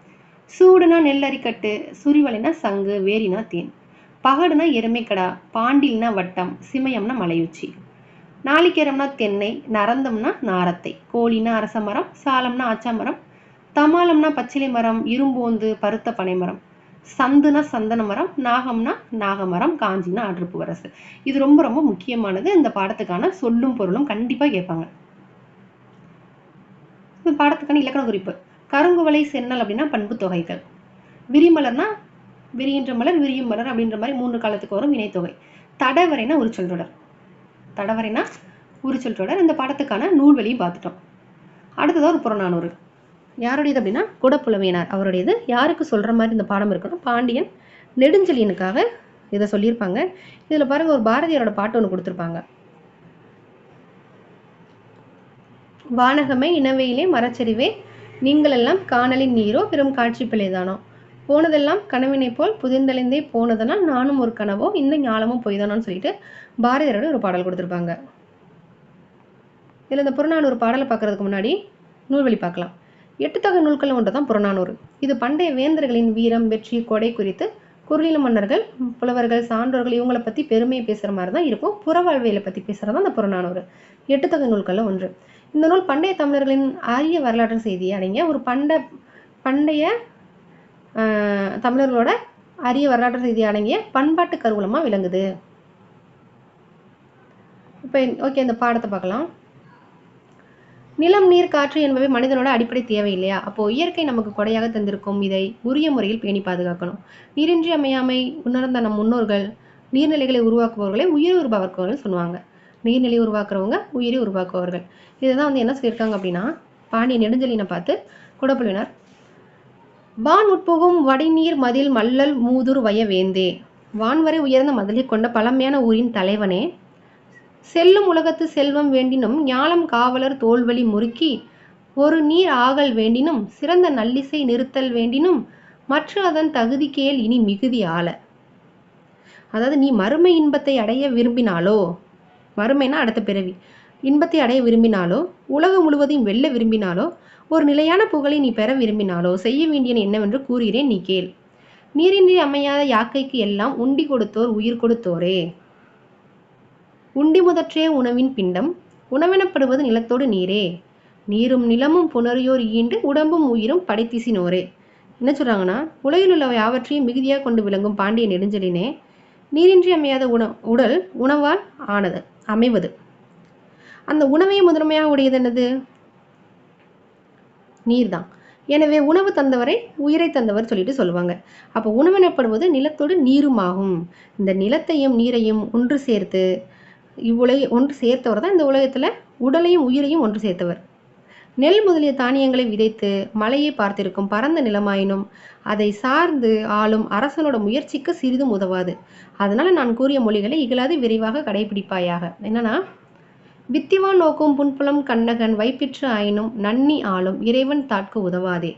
சூடுனா நெல்லரிக்கட்டு, சுரிவலைனா சங்கு, வேரினா தேன், பகடுனா எருமைக்கடா, பாண்டில்னா வட்டம், சிமயம்னா மலையுச்சி, நாளிகேரம்னா தென்னை, நரந்தம்னா நாரத்தை, கோழினா அரச மரம், சாலம்னா ஆச்சா மரம், தமாலம்னா பச்சிலை மரம், இரும்போந்து பருத்த பனைமரம், சந்துனா சந்தன மரம், நாகம்னா நாகமரம், காஞ்சினா ஆற்றுப்பூவரசு. இது ரொம்ப ரொம்ப முக்கியமானது. இந்த பாடத்துக்கான சொல்லும் பொருளும் கண்டிப்பா கேட்பாங்க. இந்த பாடத்துக்கான இலக்கண குறிப்பு. கருங்குவளை சென்னல் அப்படின்னா பண்பு தொகைகள், விரிமலர்னா விரிகின்ற மலர், விரியும் மலர் அப்படின்ற மாதிரி 3 காலத்துக்கு வரும் வினைத்தொகை, தடவரைனா உரிச்சொல் தொடர், தடவரைனா உரிச்சொல் தொடர். இந்த பாடத்துக்கான நூல்வெளியும் பார்த்துட்டோம். அடுத்ததாக ஒரு புறநானூறு. யாருடையது அப்படின்னா குடப்புலவியனார் அவருடையது. யாருக்கு சொல்ற மாதிரி இந்த பாடம் இருக்கணும், பாண்டியன் நெடுஞ்செழியனுக்காக இதை சொல்லியிருப்பாங்க. இதுல பாருங்க, ஒரு பாரதியாரோட பாட்டு ஒன்று கொடுத்துருப்பாங்க. வானகமே இனவையிலே மரச்சரிவே நீங்களெல்லாம் காணலின் நீரோ பெரும் காட்சி பிழைதானோ, போனதெல்லாம் கனவினை போல் புதிர்ந்தெளிந்தே போனதனால் நானும் ஒரு கனவோ இந்த ஞாலமும் பொய்தானோன்னு சொல்லிட்டு பாரதியாரோட ஒரு பாடல் கொடுத்துருப்பாங்க. இதில் இந்த புறநானூறு பாடலை பார்க்கறதுக்கு முன்னாடி நூல்வெளி பார்க்கலாம். 8 தொகை நூல்கள் ஒன்று தான் புறநானூறு. இது பண்டைய வேந்தர்களின் வீரம், வெற்றி, கொடை குறித்து குறுநில மன்னர்கள், புலவர்கள், சான்றோர்கள் இவங்களை பற்றி பெருமையை பேசுகிற மாதிரி தான் இருக்கும். புறவாழ்வியலை பற்றி பேசுகிறது தான் இந்த புறநானூறு. 8 தொகை நூல்களில் ஒன்று. இந்த நூல் பண்டைய தமிழர்களின் அரிய வரலாற்று செய்தியை அடங்கிய ஒரு பண்டைய தமிழர்களோட அரிய வரலாற்று செய்தியை அடங்கிய பண்பாட்டு கருவூலமாக விளங்குது. இப்போ ஓகே, இந்த பாடத்தை பார்க்கலாம். நிலம், நீர், காற்று என்பவை மனிதனோட அடிப்படை தேவை இல்லையா? அப்போ இயற்கை நமக்கு கொடையாக தந்திருக்கும் இதை உரிய முறையில் பேணி பாதுகாக்கணும். நீரின்றி அமையாமை உணர்ந்த நம் முன்னோர்கள் நீர்நிலைகளை உருவாக்குபவர்களை உயிர் உருவாக்குபவர்கள் சொல்லுவாங்க. நீர்நிலை உருவாக்குறவங்க உயிரை உருவாக்குபவர்கள். இதுதான் வந்து என்ன சொல்லியிருக்காங்க அப்படின்னா, பாண்டிய நெடுஞ்செழியனை பார்த்து குடப்புலவியனார், வான் உட்புகும் வடிநீர் மதில் மல்லல் மூதுர் வய வேந்தே, வான்வரை உயர்ந்த மதிலை கொண்ட பழமையான ஊரின் தலைவனே, செல்லும் உலகத்து செல்வம் வேண்டினும் ஞாலம் காவலர் தோல்வழி முறுக்கி, ஒரு நீர் ஆகல் வேண்டினும் சிறந்த நல்லிசை நிறுத்தல் வேண்டினும் மற்ற அதன் தகுதி கேள் இனி மிகுதி ஆள. அதாவது நீ மறுமை இன்பத்தை அடைய விரும்பினாலோ, மறுமைனா அடுத்த பிறவி, இன்பத்தை அடைய விரும்பினாலோ உலகம் முழுவதையும் வெல்ல விரும்பினாலோ ஒரு நிலையான புகழை நீ பெற விரும்பினாலோ செய்ய வேண்டியது என்னவென்று கூறுகிறேன், நீ கேள். நீரின்றி அமையாத யாக்கைக்கு எல்லாம் உண்டி கொடுத்தோர் உயிர் கொடுத்தோரே. உண்டி முதற்றே உணவின் பிண்டம், உணவெனப்படுவது நிலத்தோடு நீரே. நீரும் நிலமும் புணரியோர் ஈண்டு உடம்பும் உயிரும் படைத்திசினோரே. என்ன சொல்றாங்கன்னா, உலகில் உள்ள யாவற்றையும் மிகுதியாக கொண்டு விளங்கும் பாண்டிய நெடுஞ்செழியனே, நீரின்றி அமையாத உடல் உணவால் ஆனது அமைவது. அந்த உணவை முதன்மையாக உடையது என்னது? நீர் தான். எனவே உணவு தந்தவரை உயிரை தந்தவர் சொல்லிட்டு சொல்லுவாங்க. அப்போ உணவெனப்படுவது நிலத்தோடு நீருமாகும். இந்த நிலத்தையும் நீரையும் ஒன்று சேர்த்து ஒன்று சேர்த்தவர் தான் இந்த உலகத்துல உடலையும் உயிரையும் ஒன்று சேர்த்தவர். நெல் முதலிய தானியங்களை விதைத்து மழையை பார்த்திருக்கும் பரந்த நிலமாயினும் அதை சார்ந்து ஆளும் அரசனோட முயற்சிக்கு சிறிதும் உதவாது. அதனால நான் கூறிய மொழிகளை இகழாது விரைவாக கடைபிடிப்பாயாக. என்னன்னா, வித்திவான் நோக்கும் புன்புலம் கண்ணகன் வைப்பிற்று ஆயினும் நன்னி ஆளும் இறைவன் தாட்கு உதவாதே.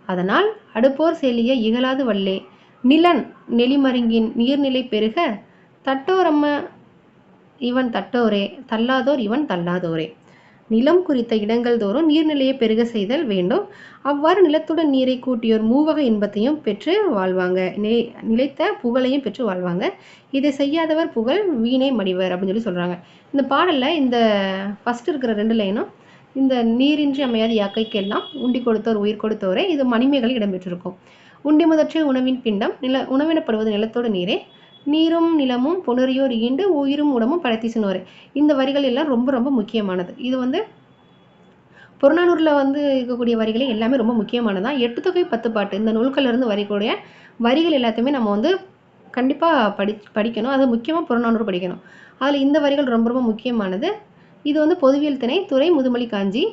அதனால் அடுப்போர் செல்லிய இகழாது வல்லே. நிலன் நெளிமருங்கின் நீர்நிலை பெருக தட்டோரம்ம இவன் தட்டோரே, தள்ளாதோர் இவன் தள்ளாதோரே. நிலம் குறித்த இடங்கள் தோறும் நீர்நிலையை பெருக செய்தல் வேண்டும். அவ்வாறு நிலத்துடன் நீரை கூட்டியோர் மூவக இன்பத்தையும் பெற்று வாழ்வாங்க, நிலைத்த புகழையும் பெற்று வாழ்வாங்க. இதை செய்யாதவர் புகழ் வீணை மடிவர் அப்படின்னு சொல்லி சொல்றாங்க. இந்த பாடல்ல இந்த ஃபர்ஸ்ட் இருக்கிற 2 லைனும் இந்த நீரின்றி அமையாத யாக்கைக்கெல்லாம் உண்டி கொடுத்தோர் உயிர் கொடுத்தோரே, இது மணிமேகலை இடம்பெற்றிருக்கும். உண்டி முதற்றே உணவின் பிண்டம், உணவெனப்படுவது நிலத்தோடு நீரே. நீரும் நிலமும் புணரியோர் ஈண்டு உயிரும் உடம்பும் படைத்திசினோரே. இந்த வரிகள் எல்லாம் ரொம்ப ரொம்ப முக்கியமானது. இது புறநானூறுல இருக்கக்கூடிய வரிகளே எல்லாமே ரொம்ப முக்கியமானதான். 8 தொகை 10 பாட்டு இந்த நூல்கள்ல இருந்து வரக்கூடிய வரிகள் எல்லாத்தையுமே நம்ம கண்டிப்பா படிக்கணும். அது முக்கியமா புறநானூறு படிக்கணும். அதுல இந்த வரிகள் ரொம்ப ரொம்ப முக்கியமானது. இது பொதுவியல் திணை, துறை முதுமொழி காஞ்சி.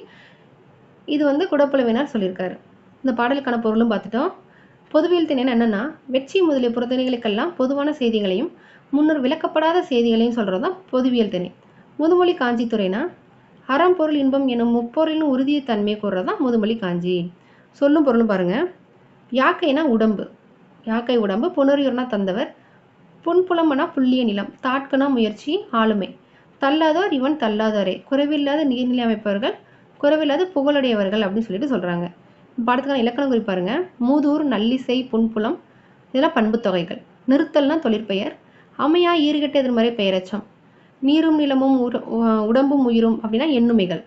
இது குடப்புலவினார் சொல்லியிருக்காரு. இந்த பாடலுக்கான பொருளும் பார்த்துட்டோம். பொதுவியல் திணைன்னு என்னன்னா, வெற்றி முதலிய புறத்திணைகளுக்கெல்லாம் பொதுவான செய்திகளையும் முன்னர் விளக்கப்படாத செய்திகளையும் சொல்றதுதான் பொதுவியல் திணை. முதுமொழி காஞ்சி துறைனா அறம் பொருள் இன்பம் எனும் முப்பொருளின் உறுதிய தன்மையை கூறுறதுதான் முதுமொழி காஞ்சி. சொல்லும் பொருளும் பாருங்க. யாக்கைனா உடம்பு, யாக்கை உடம்பு. புணரியோர்னா தந்தவர். புன்புலம்னா புள்ளிய நிலம். தாட்கனா முயற்சி, ஆளுமை. தள்ளாதோர் இவன் தள்ளாதோரே. குறைவில்லாத நீர்நிலை அமைப்பவர்கள், குறைவில்லாத புகழுடையவர்கள் அப்படின்னு சொல்லிட்டு சொல்றாங்க. பாடத்துக்கான இலக்கணம் குறிப்பாருங்க. மூதூர், நல்லிசை, புன்புலம் இதெல்லாம் பண்பு தொகைகள். நிறுத்தல்னா தொழிற்பெயர். அமையா ஈறுகட்ட எதிர்மறை பெயரச்சம். நீரும் நிலமும் உடம்பும் உயிரும் அப்படின்னா எண்ணுமைகள்.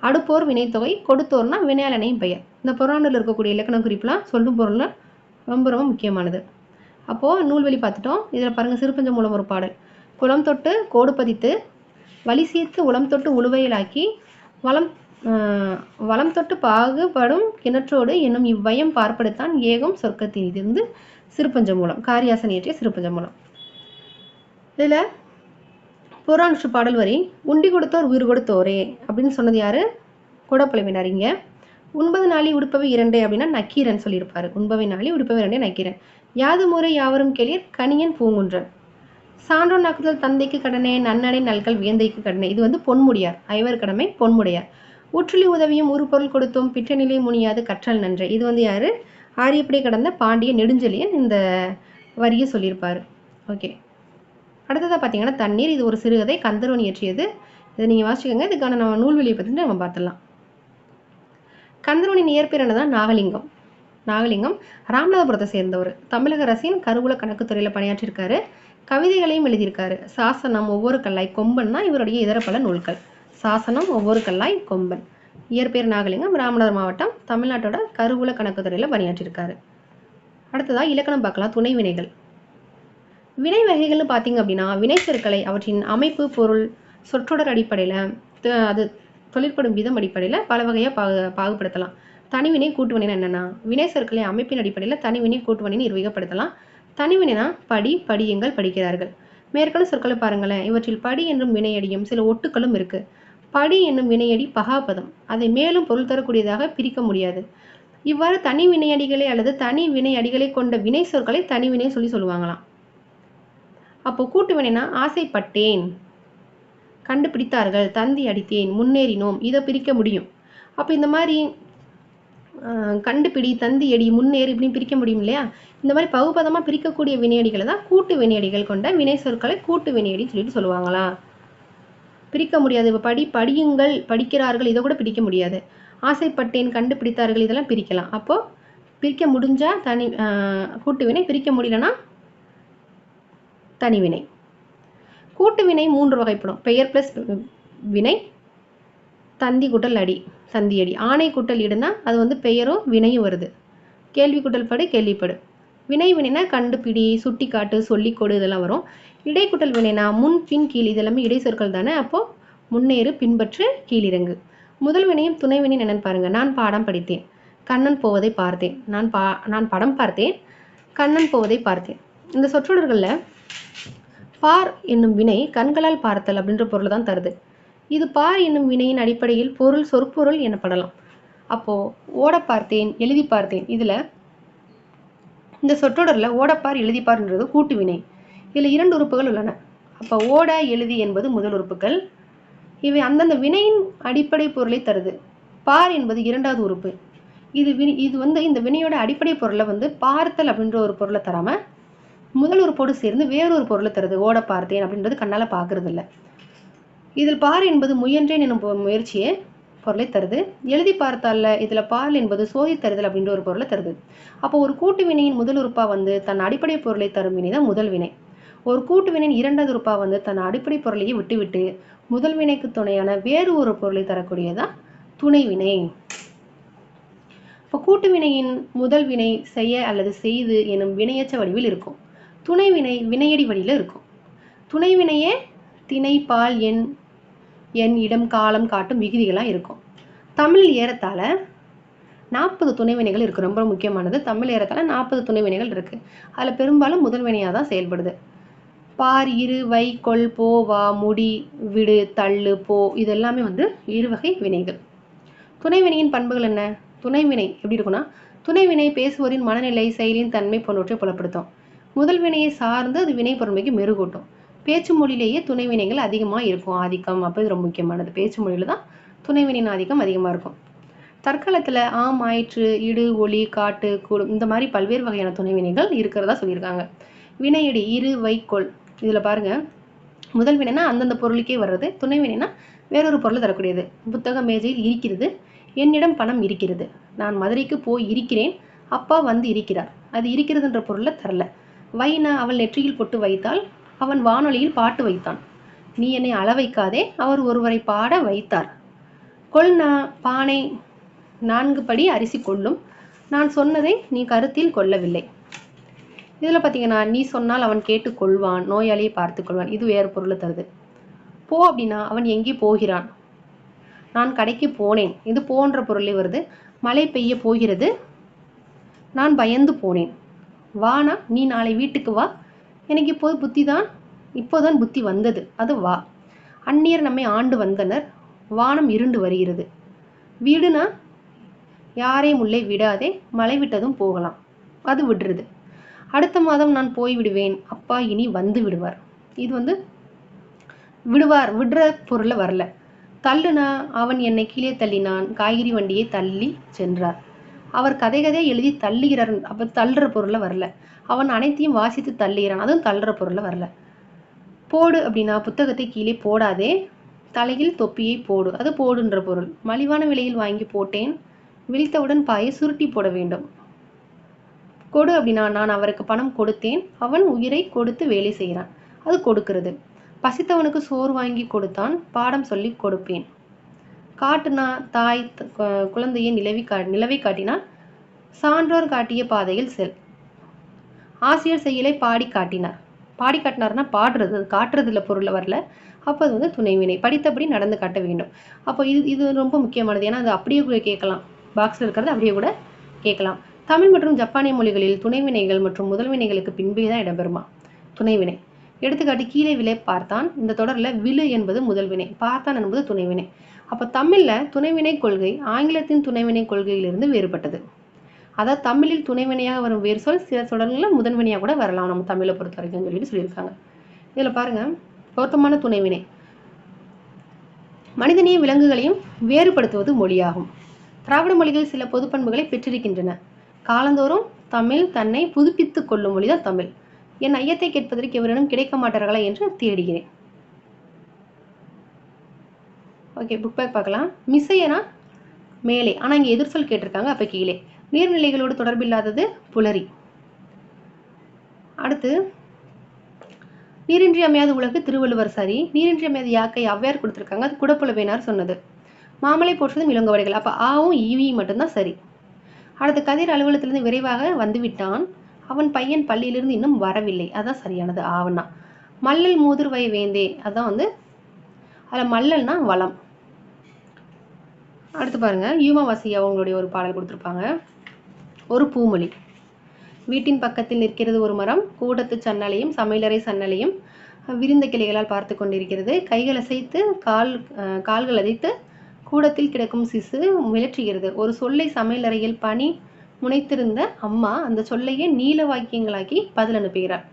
அடுப்போர் வினைத்தொகை. கொடுத்தோர்னா வினையாளனையும் பெயர். இந்த புறநானூரில் இருக்கக்கூடிய இலக்கண குறிப்புலாம் சொல்லும் பொருள்னா ரொம்ப ரொம்ப முக்கியமானது. அப்போது நூல்வெளி பார்த்துட்டோம். இதில் பாருங்கள், சிறுபஞ்ச மூலம் ஒரு பாடல். குளம் தொட்டு கோடு பதித்து வழி சீர்த்து உளம் தொட்டு உழுவையிலாக்கி வளம் தொட்டு பாகுபடும் கிணற்றோடு என்னும் இவ்வயம் பார்ப்படுத்தான் ஏகம் சொர்க்கத்தின். இது சிறுபஞ்ச மூலம், காரியாசன் இயற்றிய சிறுபஞ்ச மூலம். இதில் புறநானூற்று பாடல் வரி, உண்டி கொடுத்தோர் உயிர் கொடுத்தோரே அப்படின்னு சொன்னது யாரு? குடப்புலவினார். இங்கே உண்பது நாளி உடுப்பவை 2 அப்படின்னா நக்கீரன் சொல்லியிருப்பாரு. உண்பவை நாளி உடுப்பவை 2 நக்கீரன். யாது முறை யாவரும் கேளீர் கணியன் பூங்குன்றன். சான்றோன் நாக்குதல் தந்தைக்கு கடனே, நன்னடை நல்கள் வியந்தைக்கு கடனே. இது பொன்முடியார். ஐவர் கடமை பொன்முடையார். ஊற்றுலி உதவியும் ஒரு பொருள் கொடுத்தும் பிற்றநிலை முனியாது கற்றல் நன்றே. இது யாரு? ஆரியப்படை கடந்த பாண்டிய நெடுஞ்செழியன் இந்த வரியை சொல்லியிருப்பாரு. ஓகே, அடுத்ததாக பார்த்தீங்கன்னா தண்ணீர். இது ஒரு சிறுகதை, கந்தர்வன் இயற்றியது. இதை நீங்கள் வாசிக்கோங்க. இதுக்கான நம்ம நூல்வெளியை பற்றி நம்ம பார்த்துடலாம். கந்தர்வனின் இயற்பெயர் என்னதான்? நாகலிங்கம். நாகலிங்கம் ராமநாதபுரத்தை சேர்ந்தவர். தமிழக அரசின் கருவூல கணக்குத்துறையில் பணியாற்றியிருக்காரு. கவிதைகளையும் எழுதியிருக்காரு. சாசனம், ஒவ்வொரு கல்லாய், கொம்பன் தான் இவருடைய இதர பல நூல்கள். சாசனம், ஒவ்வொரு கல்லாய், கொம்பன். இயற்பெயர் நாகலிங்கம், ராமநாதபுரம் மாவட்டம், தமிழ்நாட்டோட கருவூல கணக்குத்துறையில் பணியாற்றியிருக்காரு. அடுத்ததாக இலக்கணம் பார்க்கலாம். துணை வினைகள். வினை வகைகள்னு பார்த்தீங்க அப்படின்னா, வினை சொற்களை அவற்றின் அமைப்பு, பொருள், சொற்றொடர் அடிப்படையில், அது தொழிற்படும் விதம் அடிப்படையில் பல வகையாக பாகுபடுத்தலாம். தனிவினை கூட்டுவனினா என்னென்னா, வினை சொற்களை அமைப்பின் அடிப்படையில் தனிவினை கூட்டுவனின்னு நிர்வகிக்கப்படுத்தலாம். தனிவினைனா படி, படியுங்கள், படிக்கிறார்கள். மேற்கொண்டு சொற்களை பாருங்களேன். இவற்றில் படி என்னும் வினையடியும் சில ஒட்டுக்களும் இருக்கு. படி என்னும் வினையடி பகாபதம். அதை மேலும் பொருள் தரக்கூடியதாக பிரிக்க முடியாது. இவ்வாறு தனி வினையடிகளை அல்லது தனி வினையடிகளை கொண்ட வினை சொற்களை தனிவினை சொல்லுவாங்களாம். அப்போ கூட்டு வினைனா ஆசைப்பட்டேன், கண்டுபிடித்தார்கள், தந்தி அடித்தேன், முன்னேறினோம், இதை பிரிக்க முடியும். அப்போ இந்த மாதிரி கண்டுபிடி, தந்தி அடி, முன்னேறி இப்படின்னு பிரிக்க முடியும் இல்லையா? இந்த மாதிரி பகுபதமாக பிரிக்கக்கூடிய வினையடிகளை தான் கூட்டு வினையடிகள் கொண்ட வினை சொற்களை கூட்டு வினையடி சொல்லிட்டு சொல்லுவாங்களா. பிரிக்க முடியாது. இப்போ படியுங்கள், படிக்கிறார்கள், இதை கூட பிரிக்க முடியாது. ஆசைப்பட்டேன், கண்டுபிடித்தார்கள், இதெல்லாம் பிரிக்கலாம். அப்போது பிரிக்க முடிஞ்சால் கூட்டுவினை, பிரிக்க முடியலன்னா தனிவினை. கூட்டுவினை 3 வகைப்படும். பெயர் பிளஸ் வினை, தந்தி கூட்டல் அடி, சந்தியடி. ஆணை கூட்டல் இடுனா அது பெயரும் வினையும் வருது. கேள்வி கூட்டல் படு, கேள்விப்படு. வினை வினைனா கண்டுபிடி, சுட்டி காட்டு, சொல்லிக்கொடு, இதெல்லாம் வரும். இடைக்கூட்டல் வினைனா முன் பின் கீழ், இதெல்லாமே இடை சொற்கள் தானே. அப்போது முன்னேறு, பின்பற்று, கீழிறங்கு. முதல் வினையும் துணை வினையும் என்னென்னு பாருங்கள். நான் பாடம் படித்தேன், கண்ணன் போவதை பார்த்தேன். நான் படம் பார்த்தேன், கண்ணன் போவதை பார்த்தேன். இந்த சொற்றொடர்களில் பார் என்னும் வினை கண்களால் பார்த்தல் அப்படின்ற பொருள் தான் தருது. இது பார் என்னும் வினையின் அடிப்படையில் சொற்பொருள் எனப்படலாம். அப்போது ஓட பார்த்தேன், எழுதி பார்த்தேன், இதில் இந்த சொற்றொடரில் ஓடப்பார் எழுதிப்பார்ன்றது கூட்டு வினை. இதில் 2 உறுப்புகள் உள்ளன. அப்போ ஓட எழுதி என்பது முதல் உறுப்புகள். இவை அந்தந்த வினையின் அடிப்படை பொருளை தருது. பார் என்பது 2வது உறுப்பு. இது இந்த வினையோட அடிப்படை பொருளை பார்த்தல் அப்படின்ற ஒரு பொருளை தராமல் முதல் உறுப்போடு சேர்ந்து வேறொரு பொருளை தருது. ஓட பார்த்தேன் அப்படின்றது கண்ணால் பார்க்கறது இல்லை. இதில் பார் என்பது முயன்றேன் எனும் முயற்சியை பொருளை தருது. எழுதி பார்த்தால இதில் பால் என்பது சோதித்தருதல் அப்படின்ற ஒரு பொருளை தருது. அப்போ ஒரு கூட்டு வினையின் முதல் உறுப்பா தன் அடிப்படை பொருளை தரும் வினை தான் முதல் வினை. ஒரு கூட்டு வினையின் 2வது உறுப்பா தன் அடிப்படை பொருளையே விட்டுவிட்டு முதல் வினைக்கு துணையான வேறு ஒரு பொருளை தரக்கூடியதான் துணை வினை. இப்போ கூட்டு வினையின் முதல் வினை செய்ய அல்லது செய்து எனும் வினையச்ச வடிவில் இருக்கும். துணை வினை வினையடி வடிவில் இருக்கும். துணை வினையே திணை, பால், எண், இடம், காலம் காட்டும் விகுதிகளாக இருக்கும். தமிழில் ஏறத்தாழ 40 துணை வினைகள் இருக்குது. ரொம்ப முக்கியமானது. தமிழ் ஏறத்தாழ 40 துணை வினைகள் இருக்குது. அதில் பெரும்பாலும் முதல் வினையாக தான் செயல்படுது. பார், இரு, வை, கொள், போ, வா, முடி, விடு, தள்ளு, போ, இது எல்லாமே இருவகை வினைகள். துணை வினையின் பண்புகள் என்ன? துணை வினை எப்படி இருக்குன்னா, துணை வினை பேசுவோரின் மனநிலை, செயலின் தன்மை போன்றவற்றை புலப்படுத்தும். முதல் வினையை சார்ந்து அது வினை பொருண்மைக்கு மெருகூட்டும். பேச்சு மொழியிலேயே துணை வினைகள் அதிகமாக இருக்கும். ஆதிக்கம் அப்போ இது ரொம்ப முக்கியமானது. பேச்சு மொழியில் தான் துணை வினையின் ஆதிக்கம் அதிகமாக இருக்கும். தற்காலத்தில் ஆம், ஆயிற்று, இடு, ஒளி, காட்டு, கூடு, இந்த மாதிரி பல்வேறு வகையான துணை வினைகள் இருக்கிறதா சொல்லியிருக்காங்க. வினையடி இரு, வை, கொள், இதில் பாருங்கள், முதல் வினைனா அந்தந்த பொருளுக்கே வர்றது. துணை வினைனா வேறொரு பொருளை தரக்கூடியது. புத்தக மேஜையில் இருக்கிறது, என்னிடம் பணம் இருக்கிறது. நான் மதுரைக்கு போய் இருக்கிறேன், அப்பா இருக்கிறார். அது இருக்கிறதுன்ற பொருளை தரல. வைனா அவள் நெற்றியில் பொட்டு வைத்தாள், அவன் வானொலியில் பாட்டு வைத்தான். நீ என்னை அள வைக்காதே, அவர் ஒருவரை பாட வைத்தார். கொள்னா பானை 4 படி அரிசி கொள்ளும், நான் சொன்னதை நீ கருத்தில் கொள்ளவில்லை. இதில் பார்த்தீங்கன்னா, நீ சொன்னால் அவன் கேட்டு கொள்வான், நோயாளியை பார்த்து கொள்வான், இது வேறு பொருளை தருது. போ அப்படின்னா அவன் எங்கே போகிறான். நான் கடைக்கு போனேன், இது போன்ற பொருளே வருது. மழை பெய்ய போகிறது, நான் பயந்து போனேன். வானா நீ நாளை வீட்டுக்கு வா, எனக்கு இப்போதான் புத்தி வந்தது, அது வா. அந்நியர் நம்மை ஆண்டு வந்தனர், வானம் இருண்டு வருகிறது. வீடுனா யாரையும் உள்ளே விடாதே, மழை விட்டதும் போகலாம், அது விடுறது. அடுத்த மாதம் நான் போய் விடுவேன், அப்பா இனி வந்து விடுவார். இது விடுவார் விடுற பொருளை வரல. தள்ளுனா அவன் என்னை கீழே தள்ளினான், காய்கறி வண்டியை தள்ளி சென்றார். அவர் கதை எழுதி தள்ளுகிறார், அப்போ தள்ளுற பொருளை வரல. அவன் அனைத்தையும் வாசித்து தள்ளுகிறான், அதுவும் தள்ளுற பொருளை வரல. போடு அப்படின்னா புத்தகத்தை கீழே போடாதே, தலையில் தொப்பியை போடு, அது போடுன்ற பொருள். மலிவான விலையில் வாங்கி போட்டேன், விழித்தவுடன் பாயை சுருட்டி போட வேண்டும். கொடு அப்படின்னா நான் அவருக்கு பணம் கொடுத்தேன், அவன் உயிரை கொடுத்து வேலை செய்கிறான், அது கொடுக்கிறது. பசித்தவனுக்கு சோறு வாங்கி கொடுத்தான், பாடம் சொல்லி கொடுப்பேன். காட்டுனா தாய் குழந்தையை நிலவை காட்டினார், சான்றோர் காட்டிய பாதையில் செல். ஆசிரியர் செயலை பாடி காட்டினார். பாடி காட்டினார்னா பாடுறது, அது காட்டுறதுல பொருளை வரல. அப்போ அது துணைவினை, படித்தபடி நடந்து காட்ட வேண்டும். அப்போ இது ரொம்ப முக்கியமானது. ஏன்னா அது அப்படியே கேட்கலாம், பாக்ஸில் இருக்கிறது அப்படியே கூட கேட்கலாம். தமிழ் மற்றும் ஜப்பானிய மொழிகளில் துணைவினைகள் மற்றும் முதல் வினைகளுக்கு பின்பே தான் இடம்பெறுமா துணைவினை. எடுத்துக்காட்டு, கீழே விலை பார்த்தான். இந்த தொடரில் விழு என்பது முதல் வினை, பார்த்தான் என்பது துணைவினை. அப்போ தமிழில் துணைவினை கொள்கை ஆங்கிலத்தின் துணைவினை கொள்கையிலிருந்து வேறுபட்டது. அதாவது தமிழில் துணைவினையாக வரும் வேறு சொல் சில தொடர்களில் முதன்வினையாக கூட வரலாம் நம்ம தமிழை பொறுத்த வரைக்கும் சொல்லிட்டு சொல்லியிருக்காங்க. இதில் பாருங்கள், பொருத்தமான துணைவினை மனிதனையும் விலங்குகளையும் வேறுபடுத்துவது மொழியாகும். திராவிட மொழிகள் சில பொது பண்புகளை பெற்றிருக்கின்றன. காலந்தோறும் தமிழ் தன்னை புதுப்பித்துக் கொள்ளும் மொழிதான் தமிழ். என் ஐயத்தை கேட்பதற்கு எவரிடம் கிடைக்க மாட்டார்களா என்று தேடுகிறேன். ஓகே, புக் பேக் பார்க்கலாம். மிசையனா மேலே, ஆனால் இங்கே எதிர்சொல் கேட்டிருக்காங்க, அப்போ கீழே. நீர்நிலைகளோடு தொடர்பில்லாதது புலரி. அடுத்து நீரின்றி அமையாத உலகு திருவள்ளுவர் சரி. நீரின்றி அமையாத யாக்கை ஔவையார் கொடுத்துருக்காங்க, அது குடப்புலவேனார் சொன்னது. மாமலை போற்றுவதும் இளங்கோவடிகள், அப்போ ஆவும் ஈவியும் மட்டும்தான் சரி. அடுத்து கதிர் அலுவலகத்திலிருந்து விரைவாக வந்துவிட்டான், அவன் பையன் பள்ளியிலிருந்து இன்னும் வரவில்லை, அதான் சரியானது. ஆவன்னா. மல்லல் மூதுர்வை வேந்தே, அதான் வந்து அதில் மல்லல்னா வளம். அடுத்து பாருங்க, யூமாவாசி அவங்களுடைய ஒரு பாடல் கொடுத்துருப்பாங்க. ஒரு பூமொழி. வீட்டின் பக்கத்தில் நிற்கிறது ஒரு மரம், கூடத்து சன்னலையும் சமையலறை சன்னலையும் விரிந்த கிளைகளால் பார்த்து கொண்டிருக்கிறது. கைகள் அசைத்து கால்கள் அதைத்து கூடத்தில் கிடக்கும் சிசு மிளற்றுகிறது. ஒரு சொல்லை சமையலறையில் பணி முனைத்திருந்த அம்மா அந்த சொல்லையே நீல வாக்கியங்களாக்கி பதில் அனுப்புகிறார்.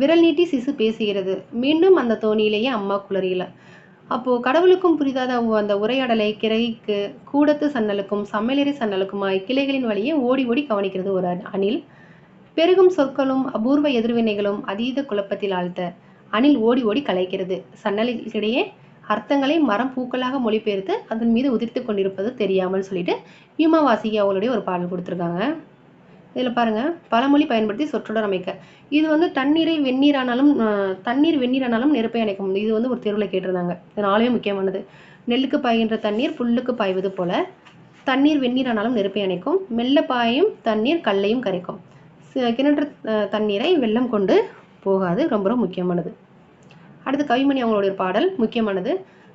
விரல் நீட்டி சிசு பேசுகிறது. மீண்டும் அந்த தோணியிலேயே அம்மா குளறியல. அப்போ கடவுளுக்கும் புரிதாத அந்த உரையாடலை கிளைக்கு, கூடத்து சன்னலுக்கும் சமையலறை சன்னலுக்குமாய் கிளைகளின் வழியே ஓடி ஓடி கவனிக்கிறது ஒரு அணில். பெருகும் சொற்களும் அபூர்வ எதிர்வினைகளும் அதீத குழப்பத்தில் ஆழ்த்த அணில் ஓடி ஓடி கலைக்கிறது. சன்னலிடையே அர்த்தங்களை மரம் பூக்களாக மொழிபெயர்த்து அதன் மீது உதிர்த்து கொண்டிருப்பது தெரியாமல் சொல்லிட்டு யூமாவாசி அவங்களுடைய ஒரு பாடல் கொடுத்துருக்காங்க. இதில் பாருங்க, பழமொழி பயன்படுத்தி சொற்றொடர் அமைக்க. இது வந்து தண்ணீர் வெந்நீரானாலும் நெருப்பை அணைக்கும். இது வந்து ஒரு தேர்வில் கேட்டிருந்தாங்க. இது நாலுமே முக்கியமானது. நெல்லுக்கு பாய்கின்ற தண்ணீர் புல்லுக்கு பாய்வது போல தண்ணீர் வெந்நீரானாலும் நெருப்பை அணைக்கும். மெல்ல பாயும் தண்ணீர் கல்லையும் கரைக்கும். கிணற்று தண்ணீரை வெள்ளம் கொண்டு போகாது. ரொம்ப ரொம்ப முக்கியமானது. அடுத்து கவிமணி அவங்களுடைய பாடல் முக்கியமானது.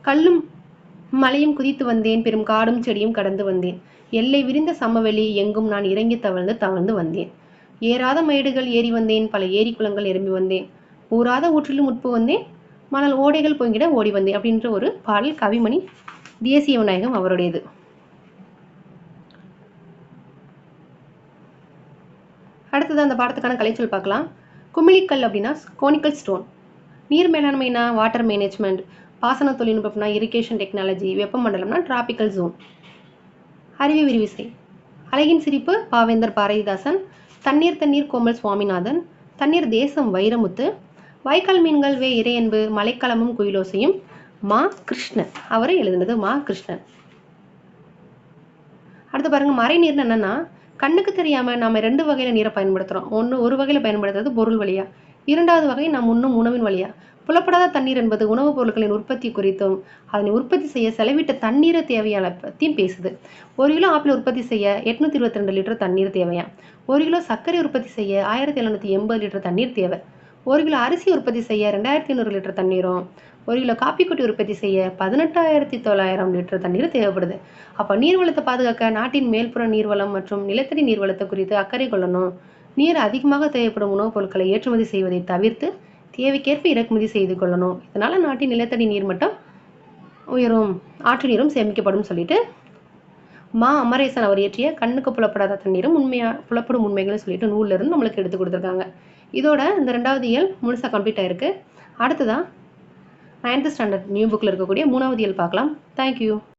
கல்லும் மலையும் குதித்து வந்தேன், பெரும் காடும் செடியும் கடந்து வந்தேன், எல்லை விரிந்த சமவெளி எங்கும் நான் இறங்கி தவழ்ந்து வந்தேன், ஏறாத மேடுகள் ஏறி வந்தேன், பல ஏரி குளங்கள் எறும்பி வந்தேன், ஊறாத ஊற்றிலும் உட்பு வந்தேன், மணல் ஓடைகள் பொங்கிட ஓடி வந்தேன் அப்படின்ற ஒரு பாடல் கவிமணி தேசிய விநாயகம் அவருடையது. அடுத்தது அந்த பாடத்துக்கான கலைச்சொல் பார்க்கலாம். குமிழிக்கல் அப்படின்னா கோனிக்கல் ஸ்டோன். நீர் மேலாண்மைனா வாட்டர் மேனேஜ்மெண்ட். பாசன தொழில்நுட்பம்னா இரிகேஷன் டெக்னாலஜி. வெப்பமண்டலம்னா டிராபிக்கல் ஜோன். அறிவி விரிவிசை. அழகின் சிரிப்பு பாவேந்தர் பாரதிதாசன். தண்ணீர் கோமல் சுவாமிநாதன். தண்ணீர் தேசம் வைரமுத்து. வாய்க்கால் மீன்கள் வே இறையன்பு. மலைக்களமும் குயிலோசையும் மா கிருஷ்ணன். அவரை எழுதுனது மா கிருஷ்ணன். அடுத்து பாருங்க, மறைநீர்னு என்னன்னா கண்ணுக்கு தெரியாம நாம 2 வகையில நீரை பயன்படுத்துறோம். ஒரு வகையில பயன்படுத்துறது பொருள் வழியா, இரண்டாவது வகை நாம் உண்ணும் உணவின் வழியா. புலப்படாத தண்ணீர் என்பது உணவுப் பொருட்களின் உற்பத்தி குறித்தும் அதனை உற்பத்தி செய்ய செலவிட்ட தண்ணீரை தேவையான பற்றியும் பேசுது. 1 கிலோ ஆப்பிள் உற்பத்தி செய்ய 822 லிட்டர் தண்ணீர் தேவையா. 1 கிலோ சர்க்கரை உற்பத்தி செய்ய 1780 லிட்டர் தண்ணீர் தேவை. 1 கிலோ அரிசி உற்பத்தி செய்ய 2500 லிட்டர் தண்ணீரும், 1 கிலோ காப்பி கொட்டி உற்பத்தி செய்ய 18,900 லிட்டர் தண்ணீர் தேவைப்படுது. அப்போ நீர்வளத்தை பாதுகாக்க நாட்டின் மேல்புற நீர்வளம் மற்றும் நிலத்தடி நீர்வளத்தை குறித்து அக்கறை கொள்ளணும். நீர் அதிகமாக தேவைப்படும் உணவுப் பொருட்களை ஏற்றுமதி செய்வதை தவிர்த்து தேவைக்கேற்ப இறக்குமதி செய்து கொள்ளணும். இதனால நாட்டின் நிலத்தடி நீர் மட்டம் உயரும், ஆற்று நீரும் சேமிக்கப்படும் சொல்லிட்டு மா அமரேசன் அவர் இயற்றிய கண்ணுக்கு புலப்படாத தண்ணீரும் புலப்படும் உண்மைகள்னு சொல்லிட்டு நூல்ல இருந்து நம்மளுக்கு எடுத்து கொடுத்துருக்காங்க. இதோட இந்த 2வது இயல் முழுசா கம்ப்ளீட் ஆயிருக்கு. அடுத்ததான் 9th ஸ்டாண்டர்ட் நியூ புக்கில் இருக்கக்கூடிய 3வது இயல் பார்க்கலாம். தேங்க்யூ.